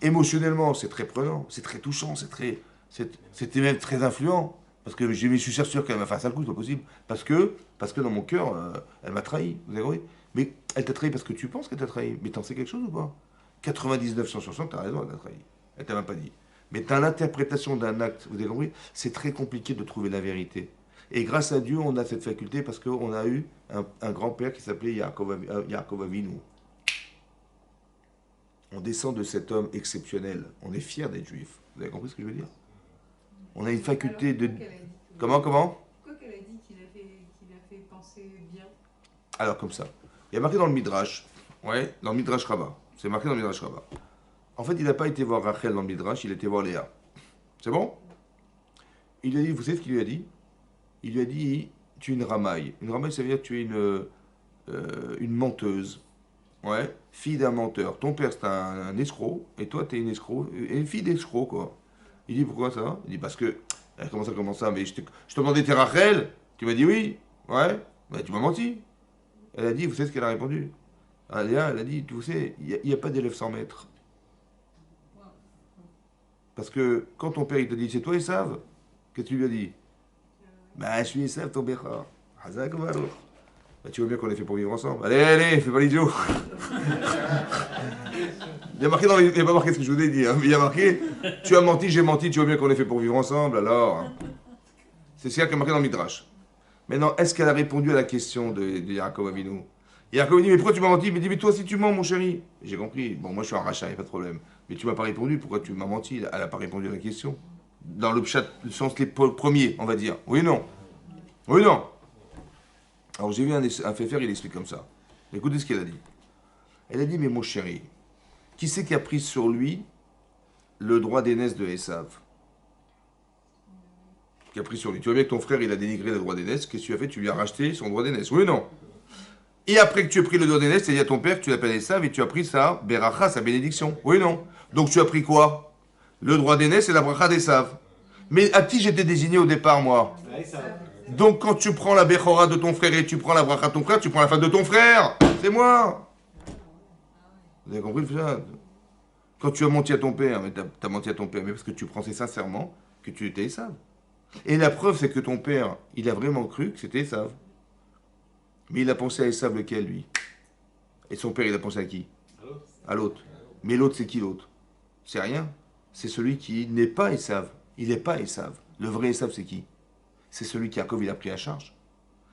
Émotionnellement, c'est très prenant, c'est très touchant, c'était même très influent. Parce que je suis sûr qu'elle m'a fait un sale coup, c'est pas possible. Parce que dans mon cœur, elle m'a trahi. Vous avez compris? Mais elle t'a trahi parce que tu penses qu'elle t'a trahi. Mais t'en sais quelque chose ou pas? 99 sur 100, t'as raison, elle t'a trahi. Elle t'a même pas dit. Mais t'as l'interprétation d'un acte, vous avez compris? C'est très compliqué de trouver la vérité. Et grâce à Dieu, on a cette faculté parce qu'on a eu un grand-père qui s'appelait Yaakov Avinu. On descend de cet homme exceptionnel. On est fiers d'être juifs. Vous avez compris ce que je veux dire? On a une faculté de... Comment? Pourquoi qu'elle a dit qu'il a fait penser bien? Alors, comme ça. Il y a marqué dans le Midrash. Ouais, dans le Midrash Rabbah. C'est marqué dans le Midrash Rabbah. En fait, il n'a pas été voir Rachel dans le Midrash, il a été voir Léa. C'est bon? Il lui a dit, vous savez ce qu'il lui a dit? Il lui a dit, tu es une ramaille. Une ramaille, ça veut dire que tu es une menteuse. Ouais, fille d'un menteur. Ton père, c'est un escroc, et toi, tu es une escroc, et une fille d'escroc, quoi. Il dit, pourquoi ça? Il dit, parce que... Comment ça? Mais je te demandais, t'es Rachel? Tu m'as dit oui. Ouais. Bah, tu m'as menti. Elle a dit, vous savez ce qu'elle a répondu? Léa, elle a dit, vous savez, il n'y a pas d'élève sans maître. Parce que quand ton père, il te dit, c'est toi, Esav, qu'est-ce que tu lui as dit? Bah, je suis Esav, ton père. Hazak Baruch. Bah, tu vois bien qu'on est fait pour vivre ensemble. Allez, fais pas l'idiot. Il y a marqué il n'y a pas marqué ce que je vous ai dit, hein, mais il y a marqué, tu as menti, j'ai menti, tu vois bien qu'on est fait pour vivre ensemble, alors. C'est ce qu'il y a marqué dans le Midrash. Maintenant, est-ce qu'elle a répondu à la question de Yaakov Avinu? Yaakov dit, mais pourquoi tu m'as menti? Il me dit, mais toi aussi tu mens, mon chéri. J'ai compris, bon, moi je suis un rachat, il n'y a pas de problème. Mais tu m'as pas répondu, pourquoi tu m'as menti? Elle n'a pas répondu à la question. Dans le sens premier, on va dire. Oui, non. Oui, non. Alors j'ai vu un fait faire, il explique comme ça. Écoutez ce qu'elle a dit. Elle a dit, mais mon chéri, qui c'est qui a pris sur lui le droit d'aînesse de Esav? Qui a pris sur lui. Tu vois bien que ton frère, il a dénigré le droit d'aînesse. Qu'est-ce que tu as fait? Tu lui as racheté son droit d'aînesse. Oui ou non? Et après que tu aies pris le droit d'aînesse, c'est-à-dire à ton père que tu l'appelles Esav et tu as pris sa beracha, sa bénédiction. Oui ou non? Donc tu as pris quoi? Le droit d'aînesse et la bracha d'Esav. Mais à qui j'étais désigné au départ, moi? Donc quand tu prends la bechora de ton frère et tu prends la bracha de ton frère, tu prends la femme de ton frère. C'est moi. Vous avez compris le fait? Quand tu as menti à ton père, mais t'as menti à ton père, mais parce que tu pensais sincèrement que tu étais Esav. Et la preuve, c'est que ton père, il a vraiment cru que c'était Esav. Mais il a pensé à Esav lequel, lui? Et son père, il a pensé à qui? À l'autre. Mais l'autre, c'est qui l'autre? C'est rien. C'est celui qui n'est pas Esav. Il n'est pas Esav. Le vrai Esav, c'est qui? C'est celui qui il a pris à charge.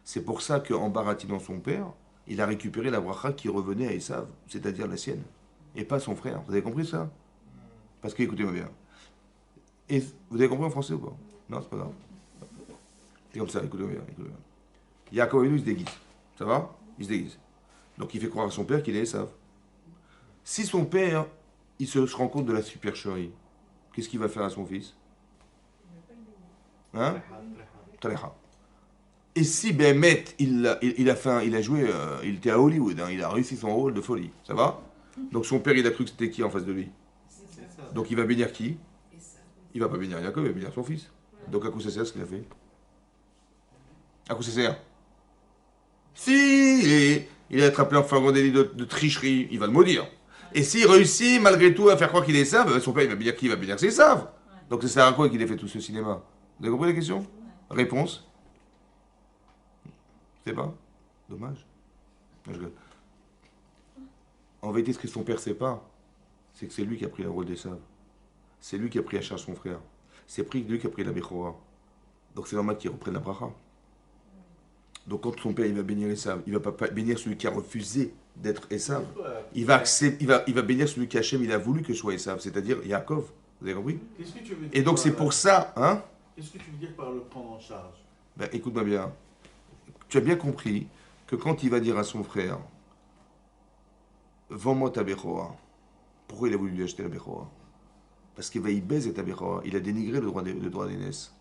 C'est pour ça qu'en baratinant son père, il a récupéré la bracha qui revenait à Esav, c'est-à-dire la sienne, et pas son frère. Vous avez compris ça? Parce que, écoutez-moi bien. Et vous avez compris en français ou pas? Non, c'est pas grave. C'est comme ça, écoutez-moi bien. Yaakov Avinu, il se déguise. Ça va? Il se déguise. Donc il fait croire à son père qu'il est Esav. Si son père, il se rend compte de la supercherie, qu'est-ce qu'il va faire à son fils? Hein? Talecha. Et si Bémet, il a joué, il était à Hollywood, hein, il a réussi son rôle de folie, ça va? Donc son père, il a cru que c'était qui en face de lui? Donc il va bénir qui? Il va pas bénir Yaakov, il va bénir son fils. Donc à quoi ça sert ce qu'il a fait? À quoi ça sert? Si il est attrapé en flagrant délit de tricherie, il va le maudire. Et s'il réussit malgré tout à faire croire qu'il est Esav, son père il va bénir qui? Il va bénir ses Esav. Donc ça sert à quoi qu'il ait fait tout ce cinéma? Vous avez compris la question? Réponse? C'est pas? Dommage. En vérité, ce que son père sait pas, c'est que c'est lui qui a pris le rôle d'Esav. C'est lui qui a pris à charge son frère. C'est lui qui a pris la Bechora. Donc c'est normal qu'il reprenne la bracha. Donc quand son père il va bénir Esav, il va pas bénir celui qui a refusé d'être Esav. Il va bénir celui qui Hachem il a voulu que je sois Esav, c'est-à-dire Yaakov. Vous Vous avez compris? Qu'est-ce que tu veux dire Et donc par c'est là? pour ça, hein? Qu'est-ce que tu veux dire par le prendre en charge? Ben, écoute-moi bien. Tu as bien compris que quand il va dire à son frère, vends-moi ta Bechora, pourquoi il a voulu lui acheter la Bechora? Parce qu'il va y baiser ta Bechora. Il a dénigré le droit d'aînesse.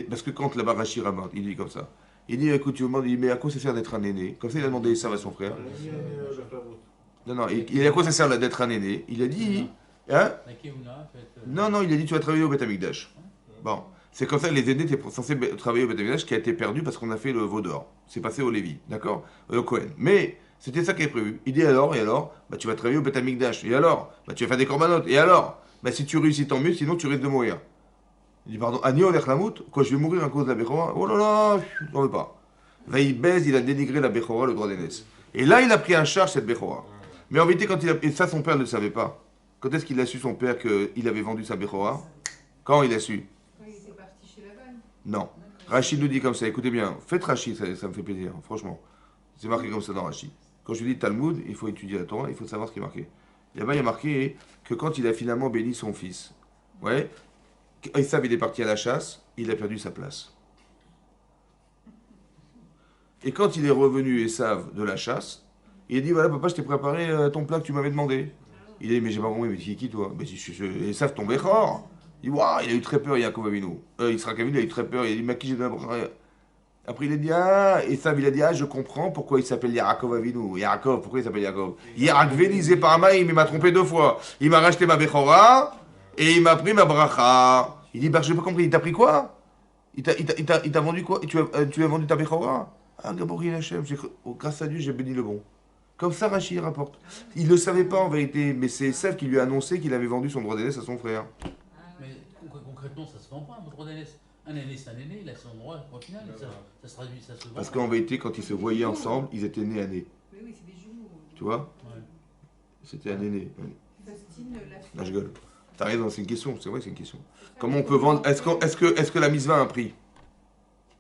Parce que quand la Barachi ramène, il dit comme ça. Il dit, écoute, tu me demandes, il dit, mais à quoi ça sert d'être un aîné? Comme ça, il a demandé ça à son frère. Non, non, il a à quoi ça sert d'être un aîné? Il a dit, hein? La Keuna, en fait. Non, non, il a dit, tu vas travailler au Beth Amikdash. Bon, c'est comme ça que les aînés étaient censés travailler au Beth Amikdash, qui a été perdu parce qu'on a fait le veau d'or. C'est passé au Lévi, d'accord? Au Cohen. Mais c'était ça qui est prévu. Il dit alors, et alors? Bah, tu vas travailler au Beth Amikdash. Et alors? Bah, tu vas faire des corbanotes. Et alors? Bah, si tu réussis, tant mieux, sinon tu risques de mourir. Il dit, pardon, Ani Olech Lamout? Quoi, je vais mourir à cause de la Bechora? Oh là là, je n'en veux pas. Il baise, il a dénigré la Bechora, le droit d'aînesse. Et là, il a pris en charge cette Bechora. Mais en vérité, quand il a... Et ça, son père ne le savait pas. Quand est-ce qu'il a su, son père, qu'il avait vendu sa Bechora? Quand il a su? Quand il était parti chez Laban. Non. Rachid nous dit comme ça, écoutez bien, faites Rachid, ça me fait plaisir, franchement. C'est marqué comme ça dans Rachid. Quand je dis Talmud, il faut étudier la Torah, il faut savoir ce qui est marqué. Là-bas, il y a marqué que quand il a finalement béni son fils, ouais, Esav il est parti à la chasse, il a perdu sa place. Et quand il est revenu, Esav, de la chasse, il a dit, voilà, papa, je t'ai préparé ton plat que tu m'avais demandé. Il a dit, mais j'ai pas compris, mais qui toi? Mais Esav tombait fort. Il dit, waouh, il a eu très peur, Yaakov Avinu. Israël Avinu, il a eu très peur. Il a dit, mais à qui j'ai donné la... Après, il a dit, ah, et ça, il a dit, ah, je comprends pourquoi il s'appelle Yaakov Avinu. Yaakov, pourquoi il s'appelle Yaakov? Yaakov par Maïm, il m'a trompé 2 fois. Il m'a racheté ma Bechora et il m'a pris ma Bracha. Il dit, bah, j'ai pas compris, il t'a pris quoi? Il t'a vendu quoi? Tu as vendu ta Bechora? Ah, Gabriel Hachem, grâce à Dieu, j'ai béni le bon. Comme ça, Rachid rapporte. Il ne le savait pas en vérité, mais c'est Sèvres qui lui a annoncé qu'il avait vendu son droit d'aînesse à son frère. Mais concrètement, ça se vend pas, un droit d'aînesse. Un aîné, c'est un aîné, il a son droit, au final, ça se traduit, ça se vend. Parce qu'en vérité, quand ils se voyaient ensemble, ils étaient nés à nez. Mais oui, c'est des jumeaux. Tu vois? Ouais. C'était un aîné. Fastine, la fille. Non, je rigole. T'as raison, c'est une question, c'est vrai, c'est une question. Comment on peut vendre? Est-ce que la misva a un prix?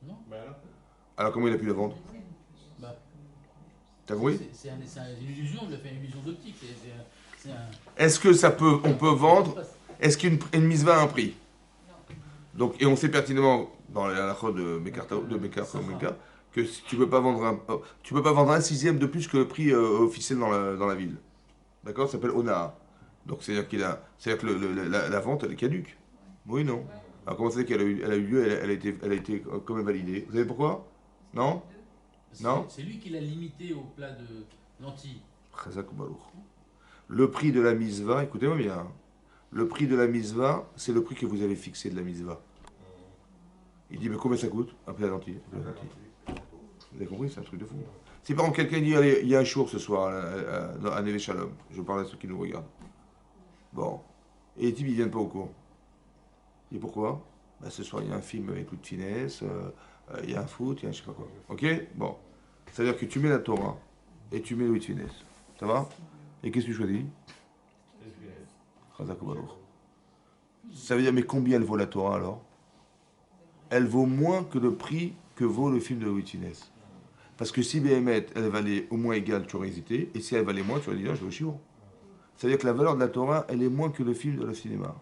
Non. Alors comment il a pu la vendre? Bah, T'as compris? c'est une illusion, il a fait une illusion d'optique. C'est un... Est-ce que on peut vendre? Est-ce qu'une misva a un prix? Donc, et on sait pertinemment dans la halakha de Mekar que tu peux pas vendre tu peux pas vendre un sixième de plus que le prix officiel dans la ville. D'accord? Ça s'appelle Ona. Donc c'est-à-dire que la vente elle est caduque. Oui non. Alors comment c'est qu'elle a eu lieu? Elle a été quand même validée. Vous savez pourquoi? Non? Non? C'est lui qui l'a limité au plat de lentilles. Chazak ou Baruch. Le prix de la misva, écoutez-moi bien. Le prix de la misva, c'est le prix que vous avez fixé de la misva. Il dit, mais combien ça coûte? Un plat de lentilles. Vous avez compris? C'est un truc de fou. Si par exemple quelqu'un dit, allez, il y a un show ce soir à Neve Shalom, je parle à ceux qui nous regardent. Bon. Et les types, ils viennent pas au cours. Et pourquoi? Ben, ce soir, il y a un film avec Louis de Finesse, il y a un foot, il y a un je sais pas quoi. Ok? Bon. C'est-à-dire que tu mets la Torah et tu mets Louis de Finesse. Ça va? Et qu'est-ce que tu choisis? Ça veut dire, mais combien elle vaut la Torah alors? Elle vaut moins que le prix que vaut le film de Louis de Finesse. Parce que si Béhémet, elle valait au moins égale, tu aurais hésité. Et si elle valait moins, tu aurais dit, non, je vais au chiot. Ça veut dire que la valeur de la Torah, elle est moins que le film de le cinéma.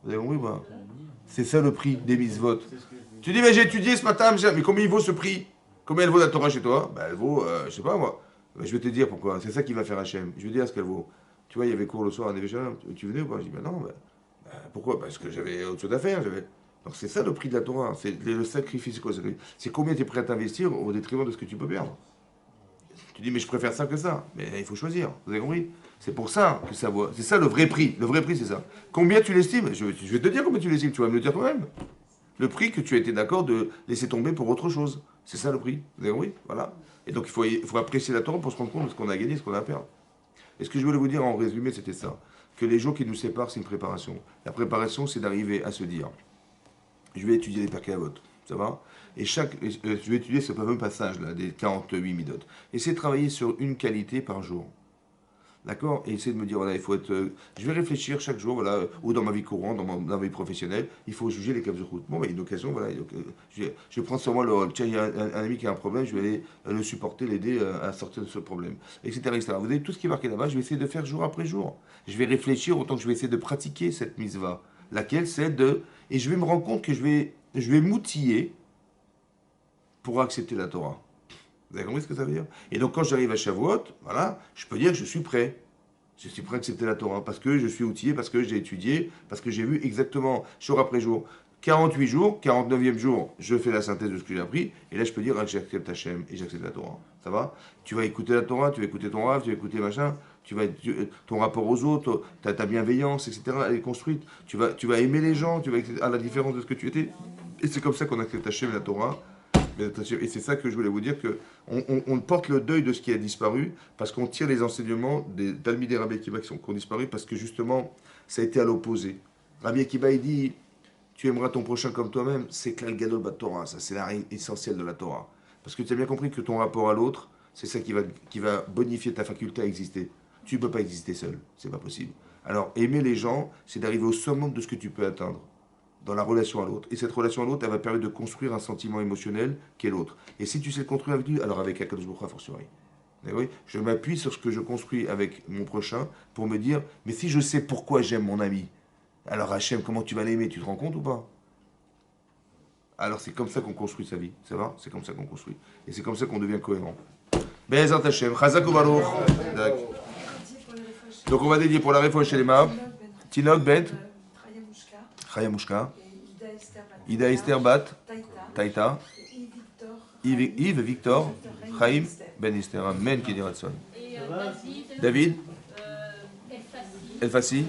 Vous avez compris ou pas? C'est ça le prix des mises-votes. Tu dis, mais j'ai étudié ce matin, mais combien il vaut ce prix? Combien elle vaut la Torah chez toi? Ben, elle vaut, je sais pas moi. Ben, je vais te dire pourquoi. C'est ça qui va faire Hachem. Je vais te dire ce qu'elle vaut. Tu vois, il y avait cours le soir à Neve Shalom. Tu venais ou pas? Je dis, ben non, pourquoi? Parce que j'avais autre chose à faire. Donc c'est ça le prix de la Torah. C'est le sacrifice. C'est quoi? C'est combien tu es prêt à t'investir au détriment de ce que tu peux perdre. Tu dis, mais je préfère ça que ça. Mais il faut choisir. Vous avez compris? C'est pour ça que ça vaut. C'est ça le vrai prix. Le vrai prix, c'est ça. Combien tu l'estimes? Je vais te dire combien tu l'estimes. Tu vas me le dire toi-même. Le prix que tu as été d'accord de laisser tomber pour autre chose. C'est ça le prix. Vous avez compris? Voilà. Et donc il faut apprécier la Torah pour se rendre compte de ce qu'on a gagné, ce qu'on a à perdre. Et ce que je voulais vous dire en résumé, c'était ça. Que les jours qui nous séparent, c'est une préparation. La préparation, c'est d'arriver à se dire, je vais étudier les Pirkei Avot, ça va? Et je vais étudier ce fameux passage là, des 48 midot. Essayez de travailler sur une qualité par jour. D'accord? Et essayer de me dire, voilà, il faut être. Je vais réfléchir chaque jour, voilà, ou dans ma vie courante, dans ma vie professionnelle, il faut juger les caves de route. Bon, bah, il y a une occasion, voilà. Donc, je vais prendre sur moi le. Tiens, il y a un ami qui a un problème, je vais aller le supporter, l'aider à sortir de ce problème, etc., etc. Vous avez tout ce qui est marqué là-bas, je vais essayer de faire jour après jour. Je vais réfléchir autant que je vais essayer de pratiquer cette mitzvah, laquelle c'est de. Et je vais me rendre compte que je vais m'outiller pour accepter la Torah. Vous avez compris ce que ça veut dire? Et donc quand j'arrive à Shavuot, voilà, je peux dire que je suis prêt. Je suis prêt à accepter la Torah parce que je suis outillé, parce que j'ai étudié, parce que j'ai vu exactement jour après jour. 48 jours, 49e jour, je fais la synthèse de ce que j'ai appris, et là je peux dire que j'accepte Hachem et j'accepte la Torah. Ça va? Tu vas écouter la Torah, tu vas écouter ton rave, tu vas écouter machin, ton rapport aux autres, ta bienveillance, etc. Elle est construite. Tu vas aimer les gens, tu vas à la différence de ce que tu étais. Et c'est comme ça qu'on accepte Hachem et la Torah. Et c'est ça que je voulais vous dire, qu'on porte le deuil de ce qui a disparu, parce qu'on tire les enseignements des Talmidei et Rabbi Akiva qui ont disparu, parce que justement, ça a été à l'opposé. Rabbi Akiva, il dit, tu aimeras ton prochain comme toi-même, c'est Klal Gadol Bat Torah, ça c'est l'arrêt essentiel de la Torah. Parce que tu as bien compris que ton rapport à l'autre, c'est ça qui va bonifier ta faculté à exister. Tu ne peux pas exister seul, c'est pas possible. Alors, aimer les gens, c'est d'arriver au summum de ce que tu peux atteindre dans la relation à l'autre. Et cette relation à l'autre, elle va permettre de construire un sentiment émotionnel qui est l'autre. Et si tu sais le construire avec lui, alors avec Akadosh Baruch Hu, a fortiori. Oui, je m'appuie sur ce que je construis avec mon prochain pour me dire, mais si je sais pourquoi j'aime mon ami, alors Hachem, comment tu vas l'aimer? Tu te rends compte ou pas? Alors c'est comme ça qu'on construit sa vie, ça va? C'est comme ça qu'on construit. Et c'est comme ça qu'on devient cohérent. Be'ezrat Hachem, Chazak u'Baruch. Donc on va dédier pour la réfouach chez les Mav, Tinok Ben, Chaya Mushka, Ida Esther Bat, Taïta, Yves Victor, Chaim Ben Esther, Amen qui dira de son. David, El Fassi.